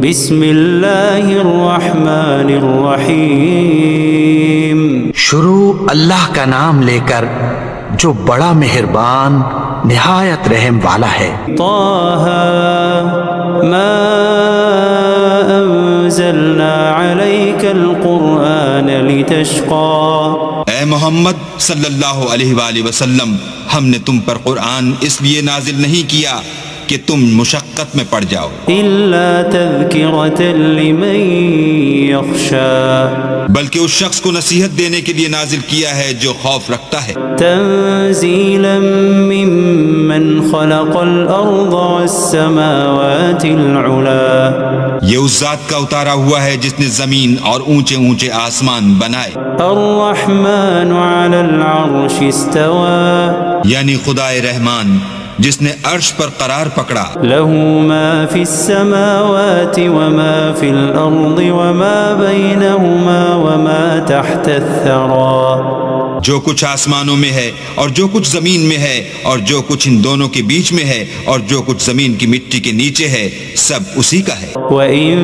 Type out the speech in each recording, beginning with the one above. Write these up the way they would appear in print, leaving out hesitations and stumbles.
بسم اللہ الرحمن الرحیم، شروع اللہ کا نام لے کر جو بڑا مہربان نہایت رحم والا ہے۔ طٰہَ ما انزلنا علیک القرآن لتشقى، اے محمد صلی اللہ علیہ وآلہ وسلم، ہم نے تم پر قرآن اس لیے نازل نہیں کیا کہ تم مشقت میں پڑ جاؤ، الا تذکرۃ لمن یخشی، بلکہ اس شخص کو نصیحت دینے کے لیے نازل کیا ہے جو خوف رکھتا ہے، تنزیلا ممن خلق الارض والسماوات العلی، یہ اس ذات کا اتارا ہوا ہے جس نے زمین اور اونچے اونچے آسمان بنائے، الرحمن علی العرش استوى، یعنی خدائے رحمان جس نے عرش پر قرار پکڑا، له ما في السماوات وما في الأرض وما بينهما وما تحت الثرى، جو کچھ آسمانوں میں ہے اور جو کچھ زمین میں ہے اور جو کچھ ان دونوں کے بیچ میں ہے اور جو کچھ زمین کی مٹی کے نیچے ہے، سب اسی کا ہے۔ وَإِن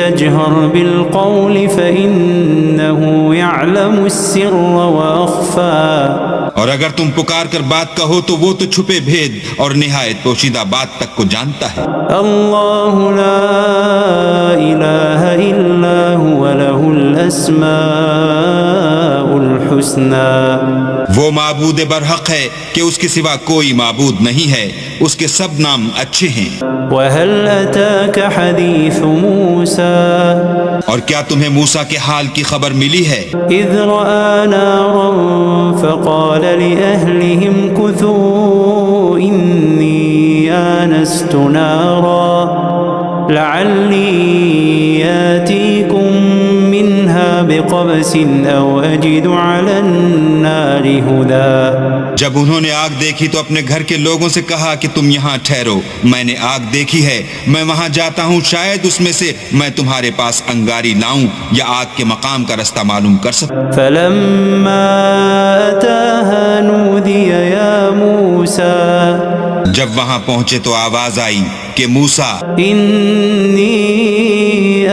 تَجْهَرْ بِالْقَوْلِ فَإِنَّهُ يَعْلَمُ السِّرَّ وَأَخْفَى، اور اگر تم پکار کر بات کہو تو وہ تو چھپے بھید اور نہایت پوشیدہ بات تک کو جانتا ہے۔ اللہ لا الہ الا هو له الاسماء الحسنى، وہ معبود برحق ہے کہ اس کے سوا کوئی معبود نہیں ہے، اس کے سب نام اچھے ہیں۔ وَهَلْ أَتَاكَ حَدِيثُ مُوسَى، اور کیا تمہیں موسیٰ کے حال کی خبر ملی ہے؟ إِذْ رَأَى نَارًا فَقَالَ لِأَهْلِهِمْ كُثُوا إِنِّي آنَسْتُ نَارًا لَعَلِّي آتِيكُم مِّنْهَا بِقَبَسٍ أَوْ أَجِدُ عَلَى النَّارِ هُدًى، جب انہوں نے آگ دیکھی تو اپنے گھر کے لوگوں سے کہا کہ تم یہاں ٹھہرو، میں نے آگ دیکھی ہے، میں وہاں جاتا ہوں، شاید اس میں سے میں تمہارے پاس انگاری لاؤں یا آگ کے مقام کا رستہ معلوم کر سکوں۔ فَلَمَّا أَتَاهَا نُودِيَ يَا مُوسَى، جب وہاں پہنچے تو آواز آئی کہ موسیٰ، إِنِّي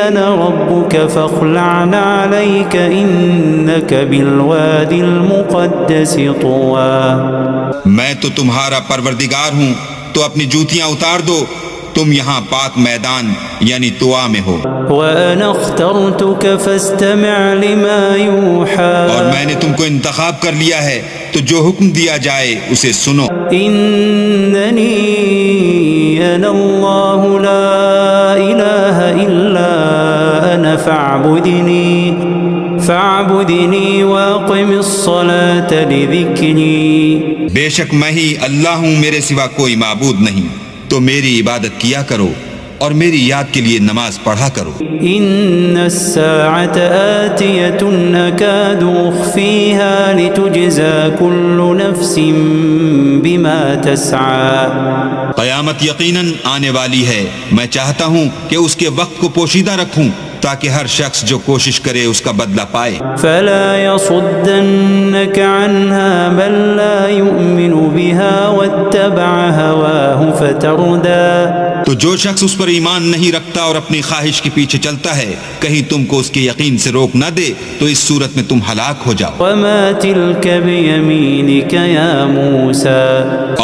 أَنَا رَبُّكَ فَاخْلَعْ عَلَيْكَ إِنَّكَ بِالْوَادِ الْمُقَدَّسِ طُوًى، میں تو تمہارا پروردگار ہوں، تو اپنی جوتیاں اتار دو، تم یہاں پاک میدان یعنی طوا میں ہو، وَأَنَا اخْتَرْتُكَ فَاسْتَمِعْ لِمَا يُوحَى، اور میں نے تم کو انتخاب کر لیا ہے تو جو حکم دیا جائے اسے سنو۔ إِنَّنِي أَنَا اللَّهُ لَا إِلَهَ إِلَّا أَنَا فَاعْبُدْنِي وَأَقِمِ الصَّلَاةَ لِذِكْرِي، بے شک میں ہی اللہ ہوں، میرے سوا کوئی معبود نہیں، تو میری عبادت کیا کرو اور میری یاد کے لیے نماز پڑھا کرو۔ إِنَّ السَّاعَةَ آتِيَةٌ أَكَادُ أُخْفِيهَا لِتُجْزَى كُلُّ نَفْسٍ بِمَا تَسْعَى، قیامت یقیناً آنے والی ہے، میں چاہتا ہوں کہ اس کے وقت کو پوشیدہ رکھوں تاکہ ہر شخص جو کوشش کرے اس کا بدلہ پائے۔ فَلَا يَصُدَّنَّكَ عَنْهَا مَن لَّا يُؤْمِنُ بِهَا وَاتَّبَعَ هَوَاهُ فَتَرْدَىٰ، تو جو شخص اس پر ایمان نہیں رکھتا اور اپنی خواہش کے پیچھے چلتا ہے، کہیں تم کو اس کے یقین سے روک نہ دے تو اس صورت میں تم ہلاک ہو جاؤ۔ وَمَا تِلْكَ بِيَمِينِكَ يَا مُوسَىٰ،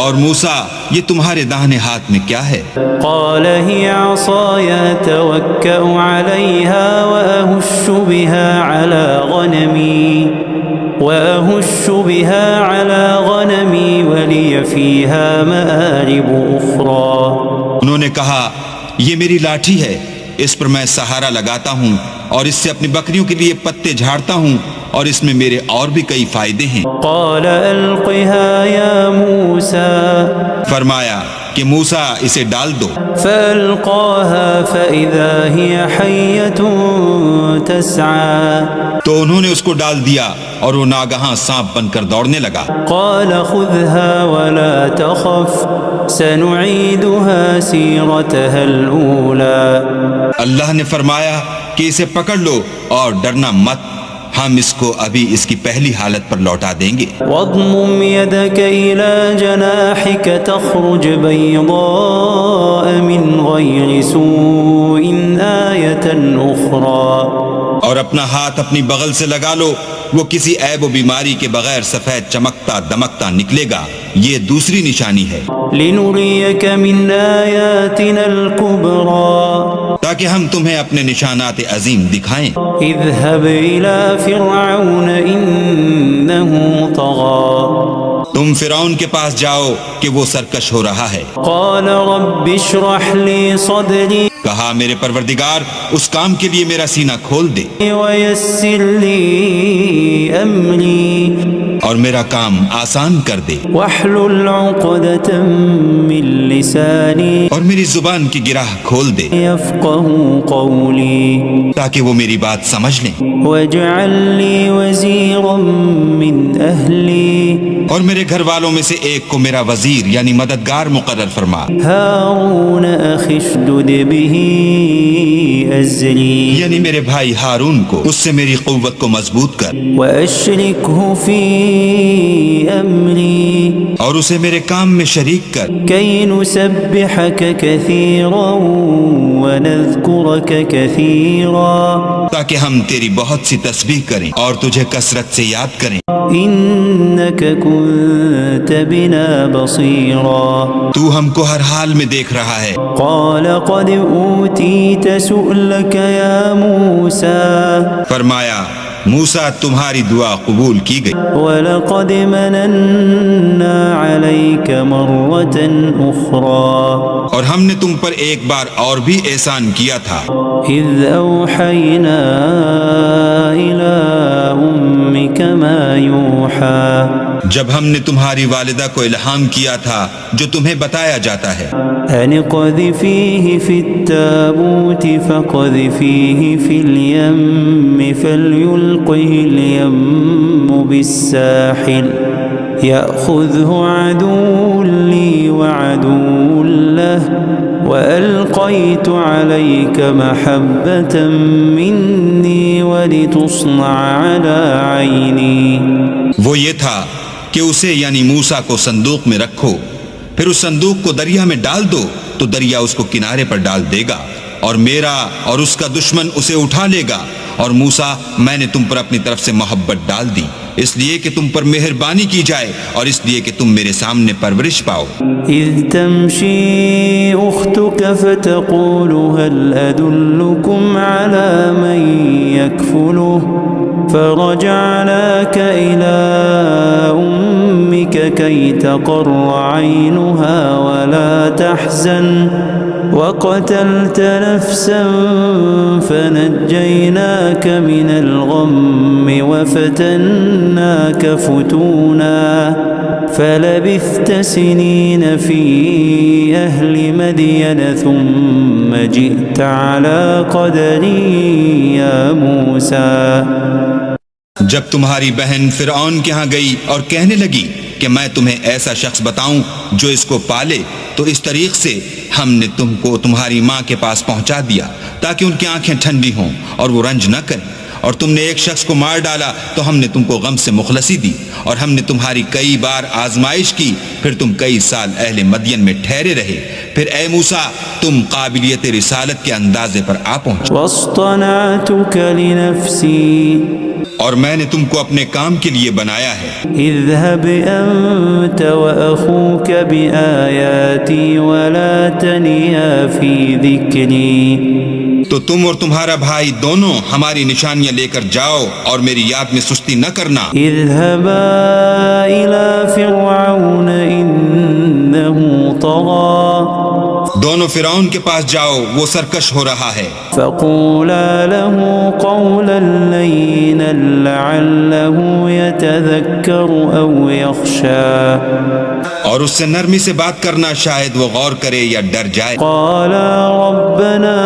اور موسیٰ یہ تمہارے داہنے ہاتھ میں کیا ہے؟ قَالَ هِيَ عَصَايَ أَتَوَكَّأُ عَلَيْهَا وَأَهُشُّ بِهَا عَلَى غَنَمِي وَلِيَ فِيهَا مَآرِبُ أُخْرَىٰ، انہوں نے کہا یہ میری لاٹھی ہے، اس پر میں سہارا لگاتا ہوں اور اس سے اپنی بکریوں کے لیے پتے جھاڑتا ہوں اور اس میں میرے اور بھی کئی فائدے ہیں۔ قَالَ أَلْقِهَا يَا مُوسَىٰ، فرمایا کہ موسیٰ اسے ڈال دو، فَأَلْقَاهَا فَإِذَا هِيَ حَيَّةٌ تَسْعَىٰ، تو انہوں نے اس کو ڈال دیا اور وہ ناگہاں سانپ بن کر دوڑنے لگا۔ قَالَ خُذْهَا وَلَا تَخَفْ سَنُعِيدُهَا سِيرَتَهَا الْأُولَىٰ، اللہ نے فرمایا کہ اسے پکڑ لو اور ڈرنا مت، ہم اس کو ابھی اس کی پہلی حالت پر لوٹا دیں گے۔ واضمم يدك إلى جناحك تخرج بيضاء من غير سوء آية أخرى۔ اور اپنا ہاتھ اپنی بغل سے لگا لو، وہ کسی عیب و بیماری کے بغیر سفید چمکتا دمکتا نکلے گا، یہ دوسری نشانی ہے۔ لنريك من آياتنا الكبرى تاکہ ہم تمہیں اپنے نشانات عظیم دکھائیں۔ اذهب إلى فرعون إنه طغى تم فرعون کے پاس جاؤ کہ وہ سرکش ہو رہا ہے۔ قال رب اشرح لي صدري کہا میرے پروردگار اس کام کے لیے میرا سینہ کھول دے ويسر لي أمري اور میرا کام آسان کر دے، واحلل عقدة من لساني اور میری زبان کی گرہ کھول دے يفقهوا قولي تاکہ وہ میری بات سمجھ لیں۔ واجعل لي وزيرا من أهلي اور میرے گھر والوں میں سے ایک کو میرا وزیر یعنی مددگار مقرر فرما، هارون أخي اشدد به أزري یعنی میرے بھائی ہارون کو اس سے میری قوت کو مضبوط کر وأشركه في أمري اور اسے میرے کام میں شریک کر، كي نسبحك كثيرا ونذكرك كثيرا تاکہ ہم تیری بہت سی تسبیح کریں اور تجھے کثرت سے یاد کریں۔ إنك كنت بنا بصيرا تو ہم کو ہر حال میں دیکھ رہا ہے۔ قال قد أوتيت سؤلك يا موسى فرمایا موسیٰ تمہاری دعا قبول کی گئی، ولقد مننا عليك مرة أخرى اور ہم نے تم پر ایک بار اور بھی احسان کیا تھا، إذ أوحينا إلى أمك ما يوحى جب ہم نے تمہاری والدہ کو الہام کیا تھا جو تمہیں بتایا جاتا ہے، أن اقذفيه في التابوت فاقذفيه في اليم فليلقه اليم بالساحل يأخذه عدو لي وعدو له وألقيت عليك محبة مني ولتصنع على عيني۔ وہ یہ تھا کہ اسے یعنی موسیٰ کو صندوق میں رکھو، پھر اس صندوق کو دریا میں ڈال دو تو دریا اس کو کنارے پر ڈال دے گا، اور میرا اور اس کا دشمن اسے اٹھا لے گا، اور موسیٰ میں نے تم پر اپنی طرف سے محبت ڈال دی، اس لیے کہ تم پر مہربانی کی جائے اور اس لیے کہ تم میرے سامنے پرورش پاؤ۔ إذ تمشي أختك فتقول هل أدلكم على من يكفله فرجعناك إلى أمك كي تقر عينها ولا تحزن وقتلت نفسا فنجيناك من الغم وفتناك فتونا فلبثت سنين في أهل مدين ثم جئت على قدر يا موسى۔ جب تمہاری بہن فرعون کے ہاں گئی اور کہنے لگی کہ میں تمہیں ایسا شخص بتاؤں جو اس کو پالے، تو اس طریق سے ہم نے تم کو تمہاری ماں کے پاس پہنچا دیا تاکہ ان کی آنکھیں ٹھنڈی ہوں اور وہ رنج نہ کریں، اور تم نے ایک شخص کو مار ڈالا تو ہم نے تم کو غم سے مخلصی دی، اور ہم نے تمہاری کئی بار آزمائش کی، پھر تم کئی سال اہل مدین میں ٹھہرے رہے، پھر اے موسیٰ تم قابلیت رسالت کے اندازے پر آ پہنچے، واصطنعتك لنفسي اور میں نے تم کو اپنے کام کے لیے بنایا ہے۔ اذهب أنت وأخوك بآياتي ولا تنيا في ذكري تو تم اور تمہارا بھائی دونوں ہماری نشانیاں لے کر جاؤ اور میری یاد میں سستی نہ کرنا۔ اذهبا إلى فرعون إنه طغى دونوں فرعون کے پاس جاؤ، وہ سرکش ہو رہا ہے، فقولا له قولا لينا لعله يتذكر أو يخشى اور اس سے نرمی سے بات کرنا، شاید وہ غور کرے یا ڈر جائے۔ قالا ربنا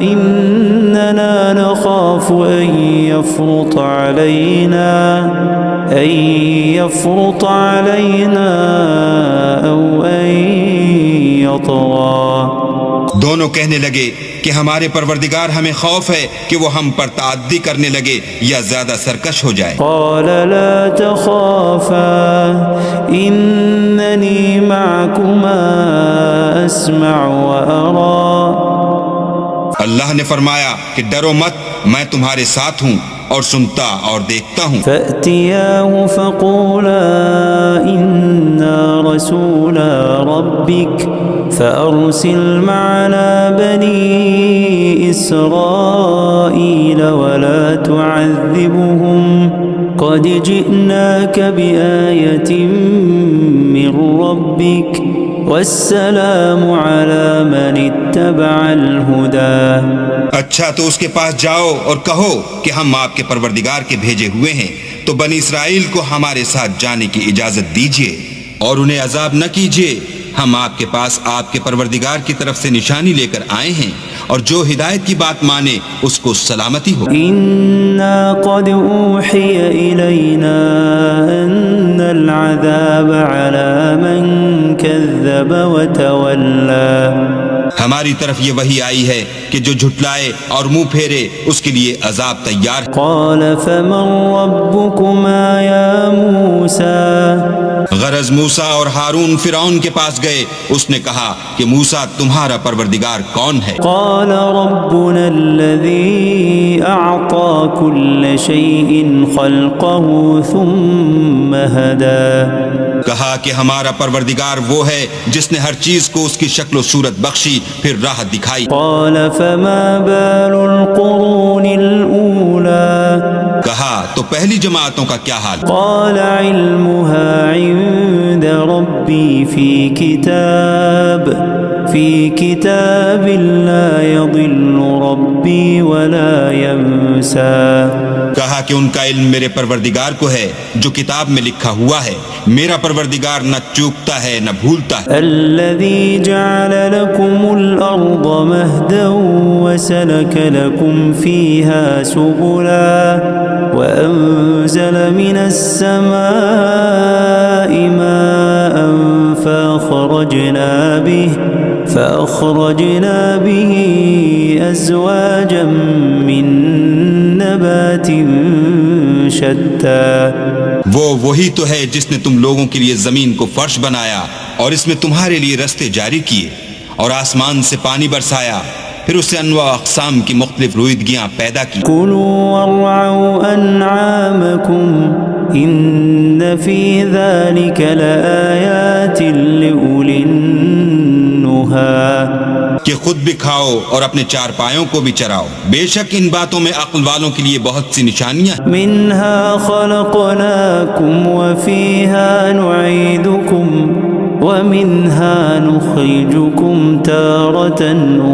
إننا نخاف أن يفرط علينا أو أن يطغى دونوں کہنے لگے کہ ہمارے پروردگار ہمیں خوف ہے کہ وہ ہم پر تعدی کرنے لگے یا زیادہ سرکش ہو جائے۔ قال لا تخافا إنني معكما أسمع وأرى۔ اللہ نے فرمایا کہ ڈرو مت، میں تمہارے ساتھ ہوں اور سنتا اور دیکھتا ہوں۔ فأتياه فقولا إنا رسولا ربك فأرسل معنا بني إسرائيل ولا تعذبهم قد جئناك بآية من ربك والسلام على من اتبع الهدى۔ اچھا تو اس کے پاس جاؤ اور کہو کہ ہم آپ کے پروردگار کے بھیجے ہوئے ہیں، تو بنی اسرائیل کو ہمارے ساتھ جانے کی اجازت دیجیے اور انہیں عذاب نہ کیجیے، ہم آپ کے پاس آپ کے پروردگار کی طرف سے نشانی لے کر آئے ہیں، اور جو ہدایت کی بات مانے اس کو سلامتی ہو۔ إنا قد أوحي إلينا أن العذاب على من كذب وتولى۔ ہماری طرف یہ وحی آئی ہے کہ جو جھٹلائے اور منہ پھیرے اس کے لیے عذاب تیار ہے۔ قال فمن ربكما يا موسى؟ غرض موسیٰ اور ہارون فرعون کے پاس گئے، اس نے کہا کہ موسیٰ تمہارا پروردگار کون ہے؟ قال ربنا الذي أعطى كل شيء خلقه ثم هدى۔ کہا کہ ہمارا پروردگار وہ ہے جس نے ہر چیز کو اس کی شکل و صورت بخشی پھر راہ دکھائی۔ قال فما بال القرون الأولى؟ کہا تو پہلی جماعتوں کا کیا حال؟ قال علمها عند ربي في كتاب لا يضل ربي ولا ينسى۔ کہا کہ ان کا علم میرے پروردگار کو ہے جو کتاب میں لکھا ہوا ہے، میرا پروردگار نہ چوکتا ہے نہ بھولتا ہے۔ الذي جعل لكم الأرض مهدا وسلك لكم فيها سبلا وأنزل من السماء ماء فأخرجنا به أزواجا من نبات شتى۔ وہی تو ہے جس نے تم لوگوں کے لیے زمین کو فرش بنایا اور اس میں تمہارے لیے رستے جاری کیے اور آسمان سے پانی برسایا، پھر اس سے انواع اقسام کی مختلف رویدگیاں پیدا کی۔ كلوا وارعوا أنعامكم إن في ذلك لآيات لأولي النهى۔ کہ خود بھی کھاؤ اور اپنے چار پایوں کو بھی چراؤ، بے شک ان باتوں میں عقل والوں کے لیے بہت سی نشانیاں ہیں۔ منها خلقناكم وفيها نعيدكم ومنها نخرجكم تارة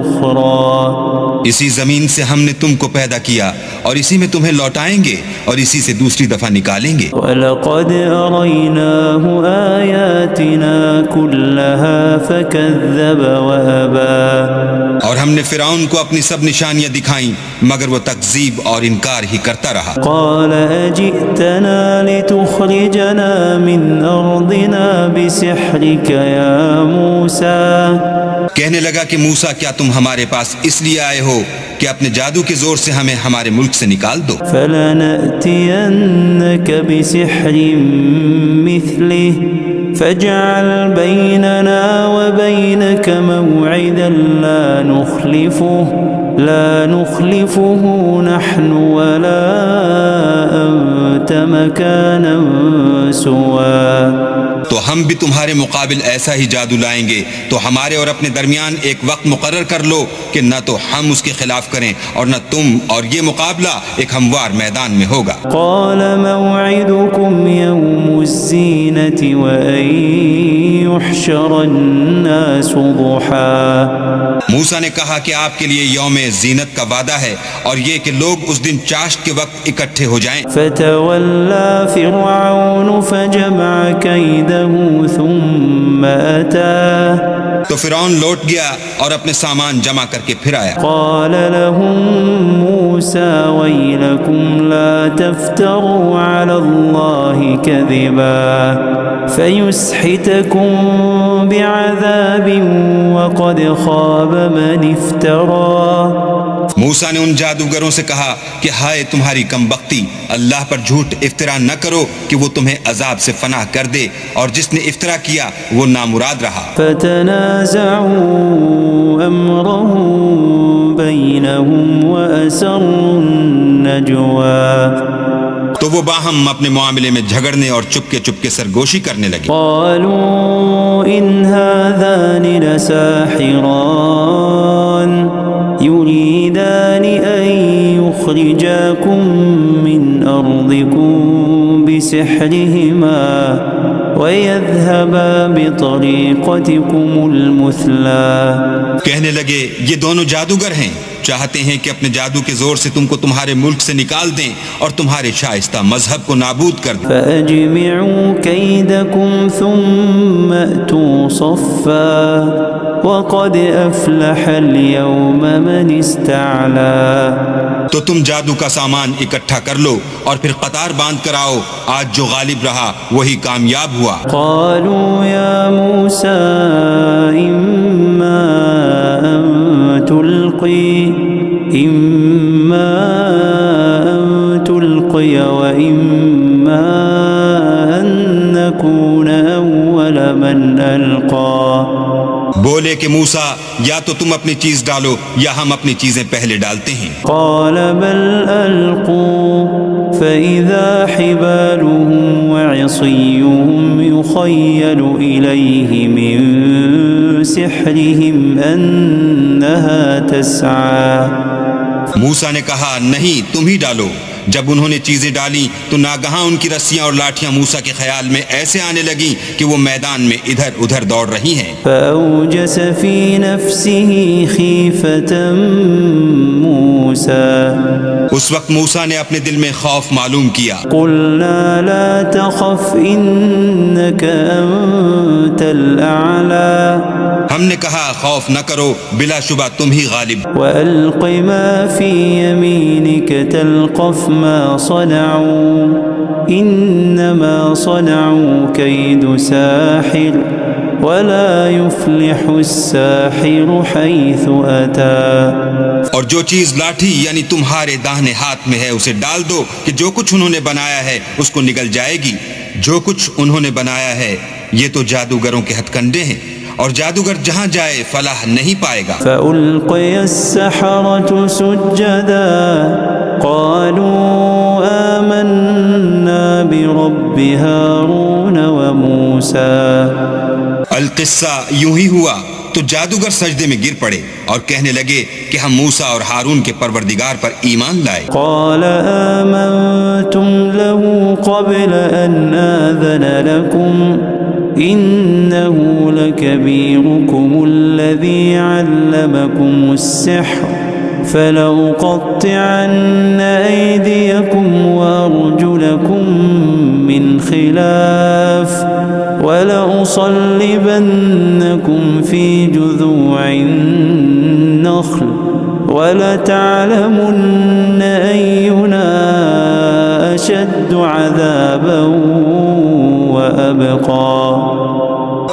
أخرى۔ اسی زمین سے ہم نے تم کو پیدا کیا اور اسی میں تمہیں لوٹائیں گے اور اسی سے دوسری دفعہ نکالیں گے۔ وَلَقَدْ أَرَيْنَاهُ آيَاتِنَا كُلَّهَا فَكَذَّبَ وَأَبَى۔ اور ہم نے فرعون کو اپنی سب نشانیاں دکھائیں مگر وہ تکذیب اور انکار ہی کرتا رہا۔ قَالَ أَجِئْتَنَا لِتُخْرِجَنَا مِنْ أَرْضِنَا بِسِحْرِكَ يَا مُوسَى۔ کہنے لگا کہ موسیٰ کیا تم ہمارے پاس اس لیے آئے ہو کہ اپنے جادو کے زور سے ہمیں ہمارے ملک سے نکال دو؟ فَلَنَأْتِيَنَّكَ بِسِحْرٍ مِثْلِهِ فاجعل بيننا وبينك موعدا لا نخلفه نحن ولا أنت مكانا سوا۔ تو ہم بھی تمہارے مقابل ایسا ہی جادو لائیں گے، تو ہمارے اور اپنے درمیان ایک وقت مقرر کر لو کہ نہ تو ہم اس کے خلاف کریں اور نہ تم، اور یہ مقابلہ ایک ہموار میدان میں ہوگا۔ قال موعدكم يوم الزينة وأن يحشر الناس ضحى۔ موسیٰ نے کہا کہ آپ کے لیے یوم زینت کا وعدہ ہے اور یہ کہ لوگ اس دن چاشت کے وقت اکٹھے ہو جائیں۔ فتولى فرعون فجمع كيده ثم أتى تو فرعون لوٹ گیا اور اپنے سامان جمع کر کے پھر آیا۔ قال لهم موسى ويلكم لا تفتروا على الله كذبا فيسحتكم بعذاب وقد خاب من افترى۔ موسیٰ نے ان جادوگروں سے کہا کہ ہائے تمہاری کم بختی، اللہ پر جھوٹ افطرا نہ کرو کہ وہ تمہیں عذاب سے فنا کر دے، اور جس نے افطرا کیا وہ نامراد رہا۔ فتنازعوا امرهم بينهم واسروا النجوى، تو وہ باہم اپنے معاملے میں جھگڑنے اور چپکے چپکے سرگوشی کرنے لگے۔ قالوا ان هذان لساحران يريدان ان يخرجاكم من ارضكم بسحرهما ويذهبا بطريقتكم المثلى۔ کہنے لگے یہ دونوں جادوگر ہیں، چاہتے ہیں کہ اپنے جادو کے زور سے تم کو تمہارے ملک سے نکال دیں اور تمہارے شائستہ مذہب کو نابود کر دیں۔ فأجمعوا كيدكم ثم ائتوا صفا وقد أفلح اليوم من استعلى۔ تو تم جادو کا سامان اکٹھا کر لو اور پھر قطار باندھ کر آؤ، آج جو غالب رہا وہی کامیاب ہوا۔ قالوا يا موسى إما أن تلقي وإما أن نكون أول من ألقى۔ بولے کہ موسیٰ یا تو تم اپنی چیز ڈالو یا ہم اپنی چیزیں پہلے ڈالتے ہیں۔ قال بل ألقوا فإذا حبالهم وعصيهم يخيل إليه من سحرهم أنها تسعى۔ موسیٰ نے کہا نہیں تم ہی ڈالو۔ جب انہوں نے چیزیں ڈالی تو ناگہاں ان کی رسیاں اور لاٹھیاں موسیٰ کے خیال میں ایسے آنے لگیں کہ وہ میدان میں ادھر ادھر دوڑ رہی ہیں۔ فأوجس في نفسه خيفة موسى، اس وقت موسیٰ نے اپنے دل میں خوف معلوم کیا۔ قلنا لا تخف إنك أنت الأعلى، ہم نے کہا خوف نہ کرو، بلا شبہ تم ہی غالب۔ وألق ما في يمينك تلقف ما صنعوا إنما صنعوا كيد ساحر ولا يفلح الساحر حيث أتى۔ اور جو چیز لاٹھی یعنی تمہارے داہنے ہاتھ میں ہے اسے ڈال دو کہ جو کچھ انہوں نے بنایا ہے اس کو نگل جائے گی۔ جو کچھ انہوں نے بنایا ہے یہ تو جادوگروں کے ہتھ کنڈے ہیں، اور جادوگر جہاں جائے فلاح نہیں پائے گا۔ فألقي السحرة سجدا قالوا آمنا برب هارون وموسى۔ القصہ یوں ہی ہوا تو جادوگر سجدے میں گر پڑے اور کہنے لگے کہ ہم موسیٰ اور ہارون کے پروردگار پر ایمان لائے۔ قال آمنتم له قبل أن آذن لكم إنه لكبيركم الذي علمكم السحر فلأقطعن أيديكم وأرجلكم من خلاف ولأصلبنكم في جذوع النخل ولتعلمن أينا أشد عذابا وأبقى۔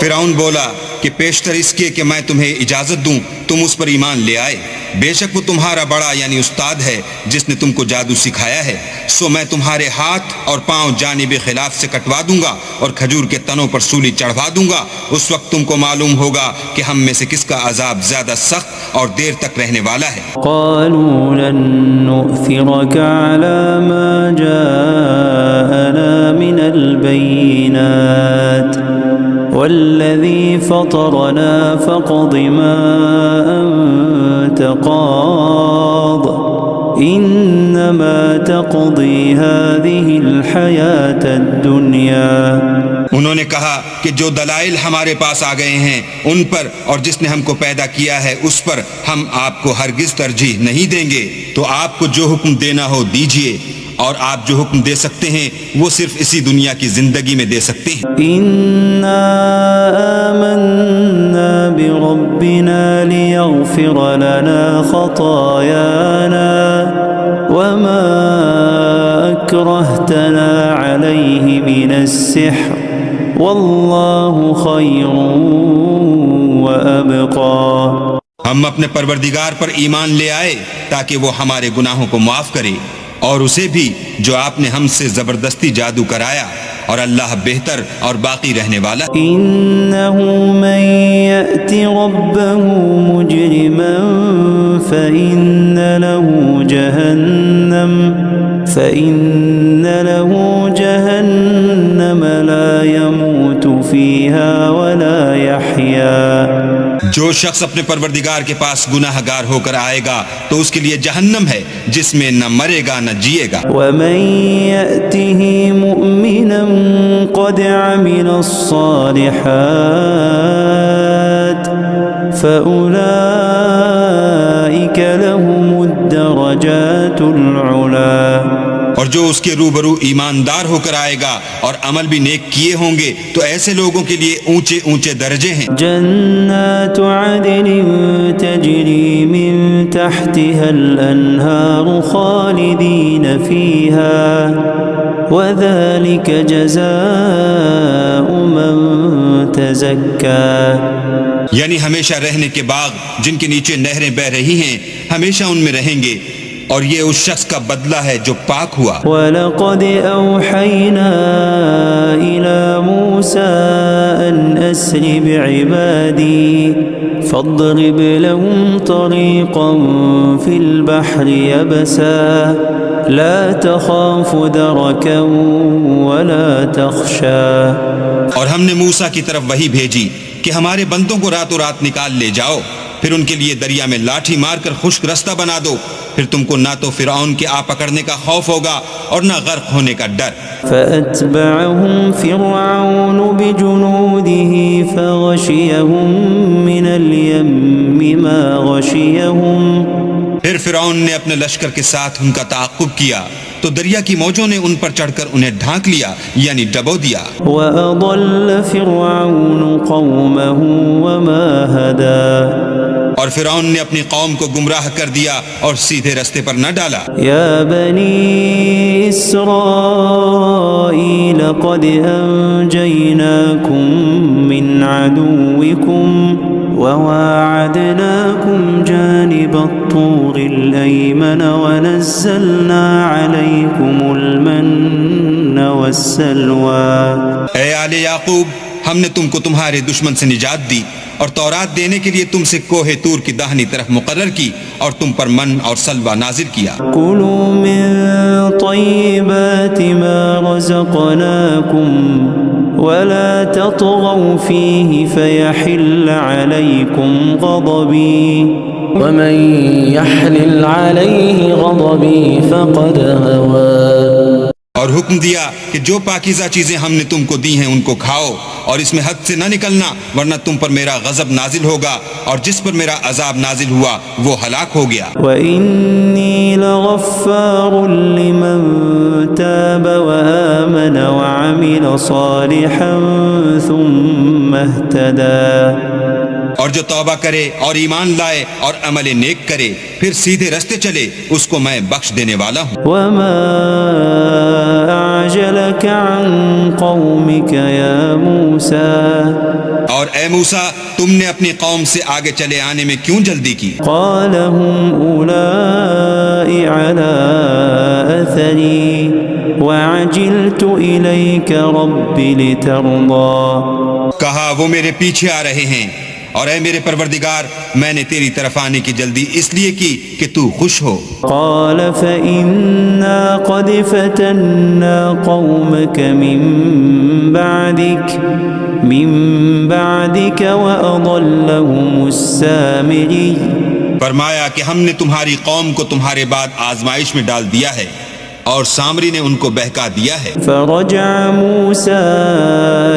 فرعون بولا کہ پیشتر اس کے کہ میں تمہیں اجازت دوں تم اس پر ایمان لے آئے، بے شک وہ تمہارا بڑا یعنی استاد ہے جس نے تم کو جادو سکھایا ہے، سو میں تمہارے ہاتھ اور پاؤں جانب خلاف سے کٹوا دوں گا اور کھجور کے تنوں پر سولی چڑھوا دوں گا، اس وقت تم کو معلوم ہوگا کہ ہم میں سے کس کا عذاب زیادہ سخت اور دیر تک رہنے والا ہے۔ قالوا لن نؤثرك على ما جاءنا من البينات والذي فطرنا فاقض ما أنت قاض إنما تقضي هذه الحياة الدنيا۔ انہوں نے کہا کہ جو دلائل ہمارے پاس آ گئے ہیں ان پر اور جس نے ہم کو پیدا کیا ہے اس پر ہم آپ کو ہرگز ترجیح نہیں دیں گے، تو آپ کو جو حکم دینا ہو دیجئے، اور آپ جو حکم دے سکتے ہیں وہ صرف اسی دنیا کی زندگی میں دے سکتے ہیں۔ إنا آمنا بربنا ليغفر لنا خطايانا وما أكرهتنا عليه من السحر والله خير وأبقى۔ ہم اپنے پروردگار پر ایمان لے آئے تاکہ وہ ہمارے گناہوں کو معاف کرے اور اسے بھی جو آپ نے ہم سے زبردستی جادو کرایا، اور اللہ بہتر اور باقی رہنے والا۔ إنه من يأت ربه مجرما فإن له جهنم لا يموت فيها ولا يحيا۔ جو شخص اپنے پروردگار کے پاس گناہ گار ہو کر آئے گا تو اس کے لیے جہنم ہے جس میں نہ مرے گا نہ جیے گا۔ ومن يأته مؤمنا قد عمل الصالحات فأولئك لهم الدرجات العلا۔ اور جو اس کے روبرو ایماندار ہو کر آئے گا اور عمل بھی نیک کیے ہوں گے تو ایسے لوگوں کے لیے اونچے اونچے درجے ہیں۔ جنات عدن تجری من تحتها الانہار خالدین فیہا وذلك جزاء من تزکا۔ یعنی ہمیشہ رہنے کے باغ جن کے نیچے نہریں بہ رہی ہیں، ہمیشہ ان میں رہیں گے، اور یہ اس شخص کا بدلہ ہے جو پاک ہوا۔ وَلَقَدْ أَوْحَيْنَا إِلَى مُوسَىٰ أَنْ أَسْرِ بِعِبَادِي فَاضْرِبْ لَهُمْ طَرِيقًا فِي الْبَحْرِ يَبَسًا لَا تَخَافُ دَرَكًا وَلَا تَخْشَىٰ۔ اور ہم نے موسیٰ کی طرف وحی بھیجی کہ ہمارے بندوں کو راتوں رات نکال لے جاؤ، پھر ان کے لیے دریا میں لاٹھی مار کر خشک رستہ بنا دو، پھر تم کو نہ تو فرعون کے آ پکڑنے کا خوف ہوگا اور نہ غرق ہونے کا ڈر۔ فَأَتْبَعَهُمْ فِرْعَوْنُ بِجُنُودِهِ فَغَشِيَهُمْ مِنَ الْيَمِّ مَا غَشِيَهُمْ۔ پھر فرعون نے اپنے لشکر کے ساتھ ان کا تعاقب کیا تو دریا کی موجوں نے ان پر چڑھ کر انہیں ڈھانک لیا، یعنی ڈبو دیا۔ وَأَضَلَّ فِرْعَوْنُ قَوْمَهُ وَمَا هَدَىٰ۔ اور فرعون نے اپنی قوم کو گمراہ کر دیا اور سیدھے رستے پر نہ ڈالا۔ یا بنی اسرائیل قد انجیناکم من عدوکم وواعدناکم جانب الطور الایمن ونزلنا علیکم المن والسلوى۔ اے آل یعقوب، ہم نے تم کو تمہارے دشمن سے نجات دی اور تورات دینے کے لیے تم سے کوہ طور کی داہنی طرف مقرر کی اور تم پر من اور سلوہ نازل کیا۔ کلوا من طیبات ما رزقناکم ولا تطغوا فیہ فیحل علیکم غضبی ومن یحلل علیہ غضبی فقد هوى۔ اور حکم دیا کہ جو پاکیزہ چیزیں ہم نے تم کو دی ہیں ان کو کھاؤ اور اس میں حد سے نہ نکلنا، ورنہ تم پر میرا غضب نازل ہوگا، اور جس پر میرا عذاب نازل ہوا وہ ہلاک ہو گیا۔ وَإِنِّي لَغَفَّارٌ لِّمَن تَابَ وَآمَنَ وَعَمِلَ صَالِحًا ثُمَّ اهْتَدَىٰ۔ اور جو توبہ کرے اور ایمان لائے اور عمل نیک کرے پھر سیدھے رستے چلے، اس کو میں بخش دینے والا ہوں۔ وَمَا أَعْجَلَكَ عَن قَوْمِكَ يَا مُوسَىٰ۔ اور اے موسیٰ، تم نے اپنی قوم سے آگے چلے آنے میں کیوں جلدی کی؟ قَالَ هُمْ أُولَاءِ عَلَىٰ أَثَرِي وَعَجِلْتُ إِلَيْكَ رَبِّ لِتَرْضَىٰ۔ کہا وہ میرے پیچھے آ رہے ہیں، اور اے میرے پروردگار، میں نے تیری طرف آنے کی جلدی اس لیے کی کہ تو خوش ہو۔ قال فإنا قد فتنا قومك من بعدك وأضلهم السامري۔ فرمایا کہ ہم نے تمہاری قوم کو تمہارے بعد آزمائش میں ڈال دیا ہے اور سامری نے ان کو بہکا دیا ہے۔ فرجع موسى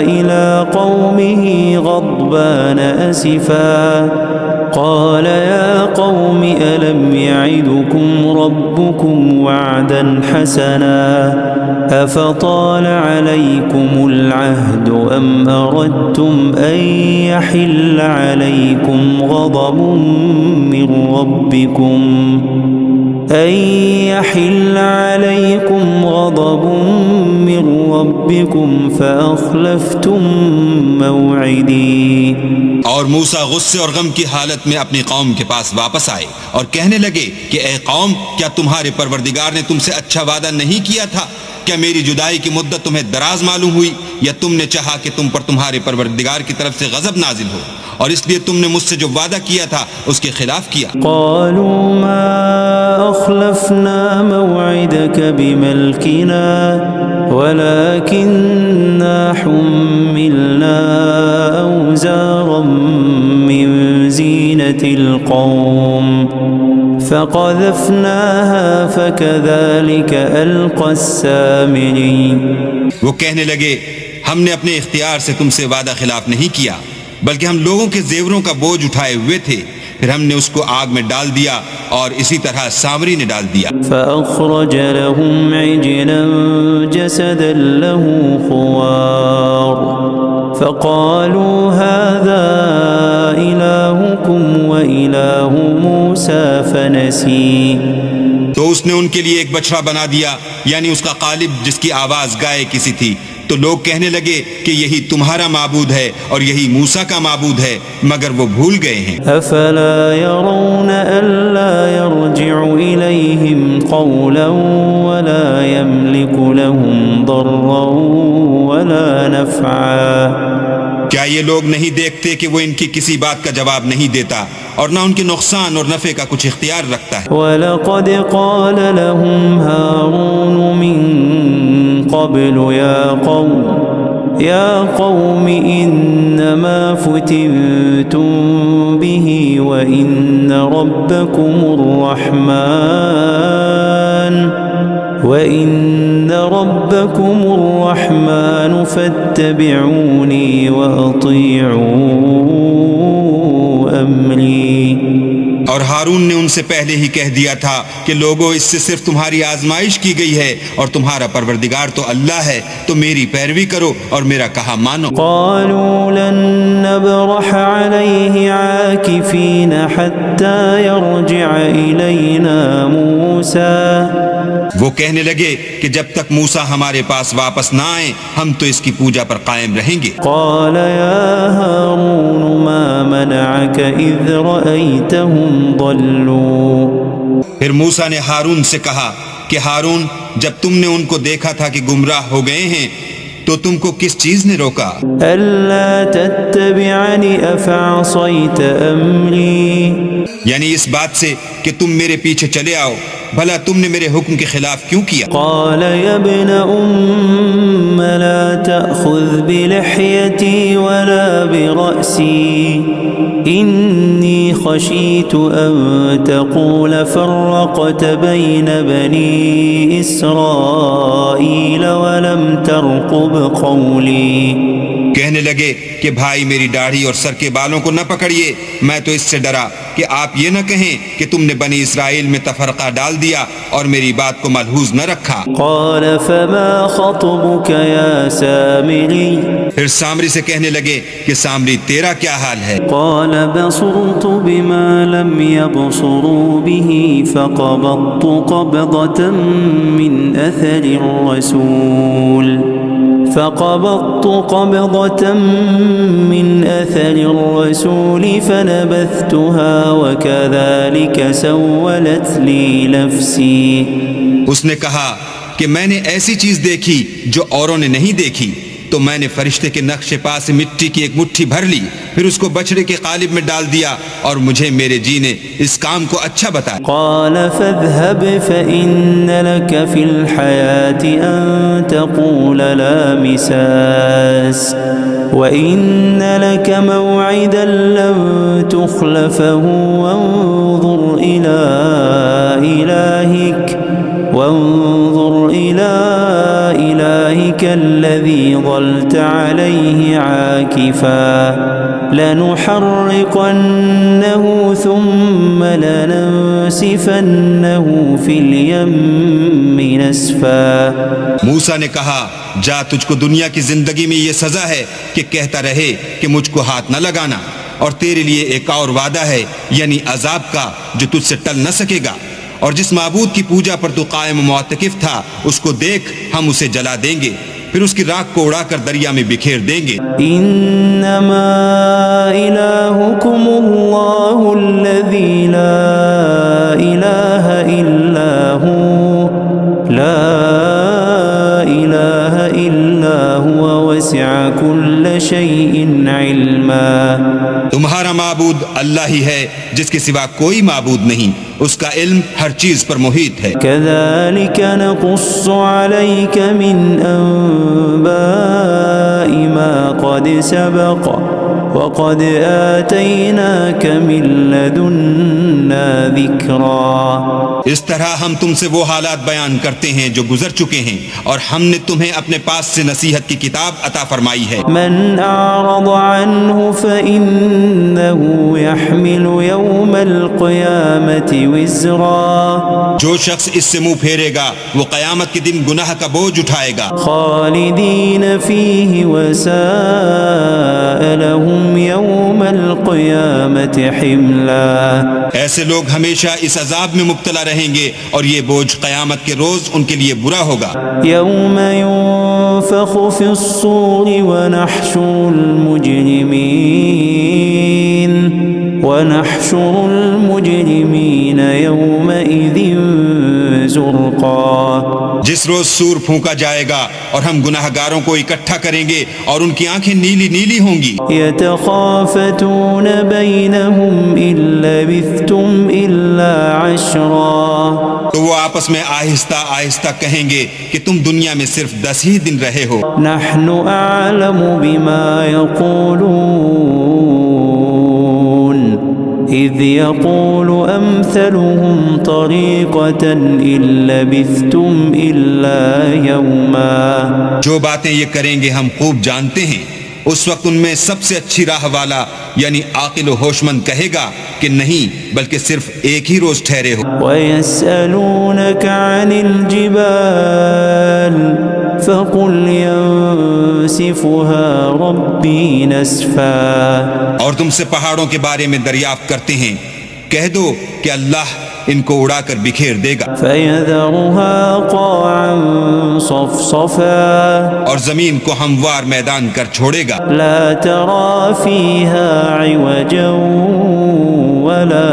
إلى قومه غضبان أسفا قال يا قوم ألم يعدكم ربكم وعدا حسنا أفطال عليكم العهد أم أردتم أن يحل عليكم غضب من ربكم فأخلفتم موعدي. اور موسیٰ غصے اور غم کی حالت میں اپنی قوم کے پاس واپس آئے اور کہنے لگے کہ اے قوم، کیا تمہارے پروردگار نے تم سے اچھا وعدہ نہیں کیا تھا؟ کیا میری جدائی کی مدت تمہیں دراز معلوم ہوئی، یا تم نے چاہا کہ تم پر تمہارے پروردگار کی طرف سے غضب نازل ہو اور اس لیے تم نے مجھ سے جو وعدہ کیا تھا اس کے خلاف کیا؟ قالوا ما أخلفنا موعدك بملكنا ولكننا حملنا أوزارا من زينة القوم فقذفناها فكذلك ألقى السامري. وہ کہنے لگے ہم نے اپنے اختیار سے تم سے وعدہ خلاف نہیں کیا، بلکہ ہم لوگوں کے زیوروں کا بوجھ اٹھائے ہوئے تھے، پھر ہم نے اس کو آگ میں ڈال دیا اور اسی طرح سامری نے ڈال دیا. فأخرج لهم عجلا جسدا له خوار فقالوا هذا إلهكم وإله موسى فنسي. تو اس نے ان کے لیے ایک بچڑا بنا دیا، یعنی اس کا قالب جس کی آواز گائے کسی تھی. تو لوگ کہنے لگے کہ یہی تمہارا معبود ہے اور یہی موسیٰ کا معبود ہے، مگر وہ بھول گئے ہیں. افلا يرون الا يرجع اليهم قولا ولا يملك لهم ضرا ولا نفعا. کیا یہ لوگ نہیں دیکھتے کہ وہ ان کی کسی بات کا جواب نہیں دیتا اور نہ ان کے نقصان اور نفع کا کچھ اختیار رکھتا ہے؟ وَلَقَدْ قَالَ لَهُمْ هَارُونُ مِن قَبْلُ يَا قَوْمِ إِنَّمَا فُتِنْتُمْ بِهِ وَإِنَّ رَبَّكُمُ الرَّحْمَنُ فَاتَّبِعُونِي وَأَطِيعُوا أَمْرِي. اور ہارون نے ان سے پہلے ہی کہہ دیا تھا کہ لوگوں، اس سے صرف تمہاری آزمائش کی گئی ہے اور تمہارا پروردگار تو اللہ ہے، تو میری پیروی کرو اور میرا کہا مانو. قالوا لن نبرح عليه عاكفين حتى يرجع إلينا موسى. وہ کہنے لگے کہ جب تک موسیٰ ہمارے پاس واپس نہ آئیں ہم تو اس کی پوجا پر قائم رہیں گے. قال يا هارون ما منعك إذ رأيتهم ضلوا. پھر موسیٰ نے ہارون سے کہا کہ ہارون، جب تم نے ان کو دیکھا تھا کہ گمراہ ہو گئے ہیں تو تم کو کس چیز نے روکا؟ ألا تتبعني أفعصيت أمري. یعنی اس بات سے کہ تم میرے پیچھے چلے آؤ، بھلا تم نے میرے حکم کے خلاف کیوں کیا؟ قال يا ابن أم لا تأخذ بلحيتي ولا برأسي إني خشيت أن تقول فرقت بين بني إسرائيل ولم ترقب قولي. کہنے لگے کہ بھائی میری داڑھی اور سر کے بالوں کو نہ پکڑیے، میں تو اس سے ڈرا کہ آپ یہ نہ کہیں کہ تم نے بنی اسرائیل میں تفرقہ ڈال دیا اور میری بات کو ملحوظ نہ رکھا. قال فما خطبك يا سامري. پھر سامری سے کہنے لگے کہ سامری تیرا کیا حال ہے؟ قال بصرت بما لم يبصروا به فقبضت قبضة من أثر الرسول فنبذتها وكذلك سولت لي نفسي. اس نے کہا کہ میں نے ایسی چیز دیکھی جو اوروں نے نہیں دیکھی، تو میں نے فرشتے کے نقش پا سے مٹی کی ایک مٹھی بھر لی، پھر اس کو بچڑے کے قالب میں ڈال دیا اور مجھے میرے جی نے اس کام کو اچھا بتایا. قال فاذهب فإن لك في الحياة أن تقول لا مساس وإن لك موعدا لن تخلفه وانظر إلى إلهك الذي ظلت عليه عاكفا لنحرقنه ثم لننسفنه في اليم نسفا. موسیٰ نے کہا جا تجھ کو دنیا کی زندگی میں یہ سزا ہے کہ کہتا رہے کہ مجھ کو ہاتھ نہ لگانا، اور تیرے لیے ایک اور وعدہ ہے یعنی عذاب کا جو تجھ سے ٹل نہ سکے گا، اور جس معبود کی پوجا پر تو قائم و معتکف تھا اس کو دیکھ ہم اسے جلا دیں گے، پھر اس کی راکھ کو اڑا کر دریا میں بکھیر دیں گے. انما الہکم اللہ الذی لا الہ الا ہو لا الہ الا هو وسع كل شیء علما. تمہارا معبود اللہ ہی ہے جس کے سوا کوئی معبود نہیں، اس کا علم ہر چیز پر محیط ہے. كذلك نقص عليك من أنباء ما قد سبق وقد آتيناك من لدنا ذكرا. اس طرح ہم تم سے وہ حالات بیان کرتے ہیں جو گزر چکے ہیں، اور ہم نے تمہیں اپنے پاس سے نصیحت کی کتاب عطا فرمائی ہے. من أعرض عنه فإنه يحمل يوم القيامة وزرا. جو شخص اس سے منہ پھیرے گا وہ قیامت کے دن گناہ کا بوجھ اٹھائے گا. خالدين فيه وساء لهم يوم القيامة حملا. ایسے لوگ ہمیشہ اس عذاب میں مبتلا رہیں گے اور یہ بوجھ قیامت کے روز ان کے لیے برا ہوگا. يوم ينفخ في الصور ونحشر المجرمين يومئذ زرقا. جس روز سور پھونکا جائے گا اور ہم گناہ گاروں کو اکٹھا کریں گے اور ان کی آنکھیں نیلی نیلی ہوں گی. يتخافتون بينهم إن لبثتم إلا عشرا. تو وہ آپس میں آہستہ آہستہ کہیں گے کہ تم دنیا میں صرف 10 ہی دن رہے ہو. نحن أعلم بما يقولون إذ يقول أمثلهم طريقة إن لبثتم إلا يوما. جو باتیں یہ کریں گے ہم خوب جانتے ہیں. اس وقت ان میں سب سے اچھی راہ والا یعنی عاقل و ہوش مند کہے گا کہ نہیں بلکہ صرف ایک ہی روز ٹھہرے ہو. وَيَسْأَلُونَكَ عَنِ الْجِبَالِ فَقُلْ يَنسِفُهَا رَبِّي نَسْفًا. اور تم سے پہاڑوں کے بارے میں دریافت کرتے ہیں، کہہ دو کہ اللہ ان کو اڑا کر بکھیر دے گا. فَيَذَرُهَا قَاعًا صَفْصَفًا. اور زمین کو ہموار میدان کر چھوڑے گا. لَا تَرَى فِيهَا عِوَجًا وَلَا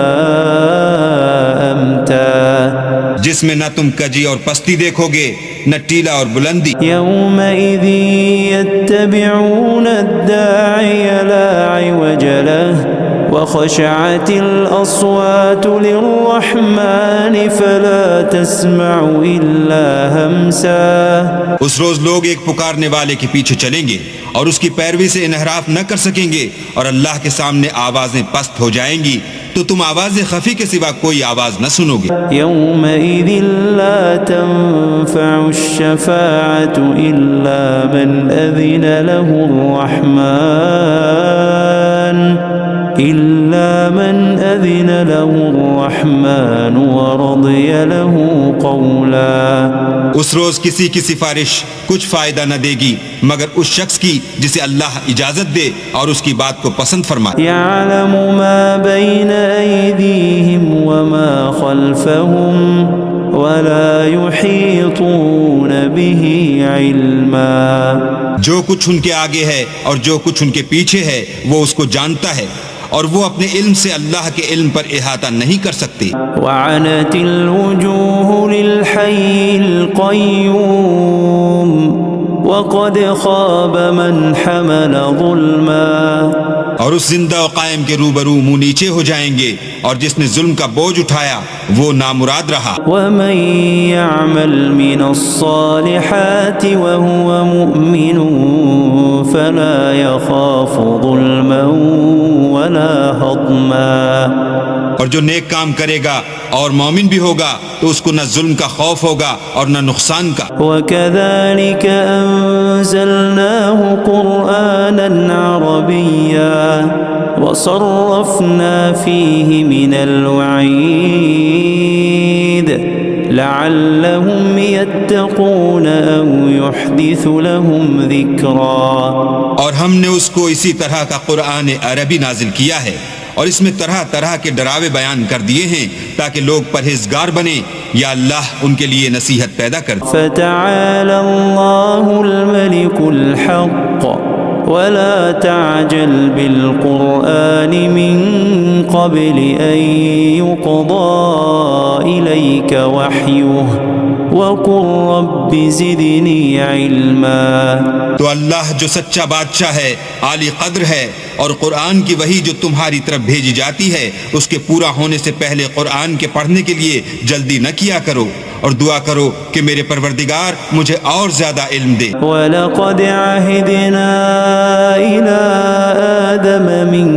أَمْتًا. جس میں نہ تم کجی اور پستی دیکھو گے نہ ٹیلا اور بلندی. يَوْمَئِذٍ يَتَّبِعُونَ الدَّاعِيَ لَا عِوَجَ لَهُ وخشعت الأصوات للرحمن فلا تسمع إلا همسا. اس روز لوگ ایک پکارنے والے کے پیچھے چلیں گے اور اس کی پیروی سے انحراف نہ کر سکیں گے، اور اللہ کے سامنے آوازیں پست ہو جائیں گی تو تم آواز خفی کے سوا کوئی آواز نہ سنو گے. يومئذ لا تنفع الشفاعة إلا من أذن له الرحمن ورضي له قولا. اس روز کسی کی سفارش کچھ فائدہ نہ دے گی مگر اس شخص کی جسے اللہ اجازت دے اور اس کی بات کو پسند فرمائے. يعلم ما بين أيديهم وما خلفهم ولا يحيطون به علما. جو کچھ ان کے آگے ہے اور جو کچھ ان کے پیچھے ہے وہ اس کو جانتا ہے، اور وہ اپنے علم سے اللہ کے علم پر احاطہ نہیں کر سکتے. وعنت الوجوه للحي القيوم وقد خاب من حمل ظلما. اور اس زندہ و قائم کے روبرو منہ نیچے ہو جائیں گے، اور جس نے ظلم کا بوجھ اٹھایا وہ نامراد رہا. ومن يعمل من الصالحات وهو مؤمن فلا يخاف ظلما ولا هضما. اور جو نیک کام کرے گا اور مومن بھی ہوگا تو اس کو نہ ظلم کا خوف ہوگا اور نہ نقصان کا. وَكَذَلِكَ أَنزَلْنَاهُ قُرْآنًا عَرَبِيًّا وَصَرَّفْنَا فِيهِ مِنَ الْوَعِيدِ لَعَلَّهُمْ يَتَّقُونَ أَوْ يُحْدِثُ لَهُمْ ذِكْرًا. اور ہم نے اس کو اسی طرح کا قرآن عربی نازل کیا ہے اور اس میں طرح طرح کے ڈراوے بیان کر دیے ہیں تاکہ لوگ پرہیزگار بنیں یا اللہ ان کے لیے نصیحت پیدا کر دے. فَتَعَالَى اللَّهُ الْمَلِكُ الْحَقُّ وَلَا تَعْجَلْ بِالْقُرْآنِ مِنْ قَبْلِ أَنْ يُقْضَى إِلَيْكَ وَحْيُهُ وَقُلْ رَبِّ زِدْنِي عِلْمًا. تو اللہ جو سچا بادشاہ ہے، عالی قدر ہے، اور قرآن کی وحی جو تمہاری طرف بھیجی جاتی ہے اس کے پورا ہونے سے پہلے قرآن کے پڑھنے کے لیے جلدی نہ کیا کرو اور دعا کرو کہ میرے پروردگار مجھے اور زیادہ علم دے. وَلَقَدْ عَهِدْنَا إِلَىٰ آدَمَ مِنْ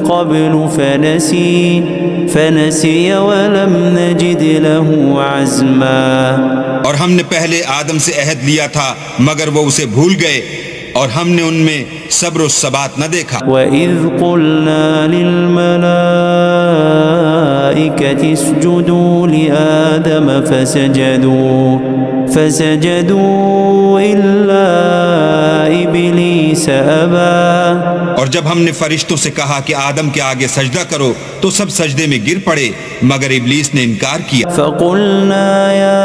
قَبْلُ فَنَسِيَ وَلَمْ نَجِدْ لَهُ عَزْمًا. اور ہم نے پہلے آدم سے عہد لیا تھا مگر وہ اسے بھول گئے اور ہم نے ان میں صبر و ثبات نہ دیکھا. وَإِذْ قُلْنَا لِلْمَلَائِكَةِ اسْجُدُوا لِآدَمَ فَسَجَدُوا إِلَّا إِبْلِيسَ أَبَى. اور جب ہم نے فرشتوں سے کہا کہ آدم کے آگے سجدہ کرو تو سب سجدے میں گر پڑے مگر ابلیس نے انکار کیا. فَقُلْنَا يَا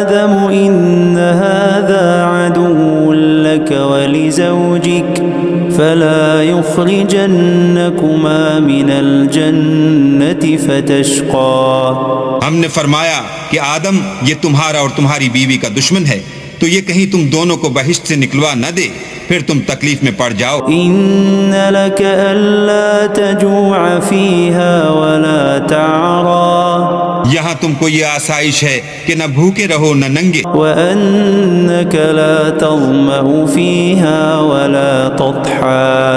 آدَمُ إِنَّ هَذَا عَدُوٌّ لَكَ وَلِزَوْجِكَ فَلَا يُخْرِجَنَّكُمَا مِنَ الْجَنَّةِ فَتَشْقَى. ہم نے فرمایا کہ آدم یہ تمہارا اور تمہاری بیوی کا دشمن ہے تو یہ کہیں تم دونوں کو بہشت سے نکلوا نہ دے پھر تم تکلیف میں پڑ جاؤ. إِنَّ لَكَ أَلَّا تَجُوعَ فِيهَا وَلَا تَعْرَى. یہاں تم کو یہ آسائش ہے کہ نہ بھوکے رہو نہ ننگے. وَأَنَّكَ لَا تَظْمَأُ فِيهَا وَلَا تَضْحَى.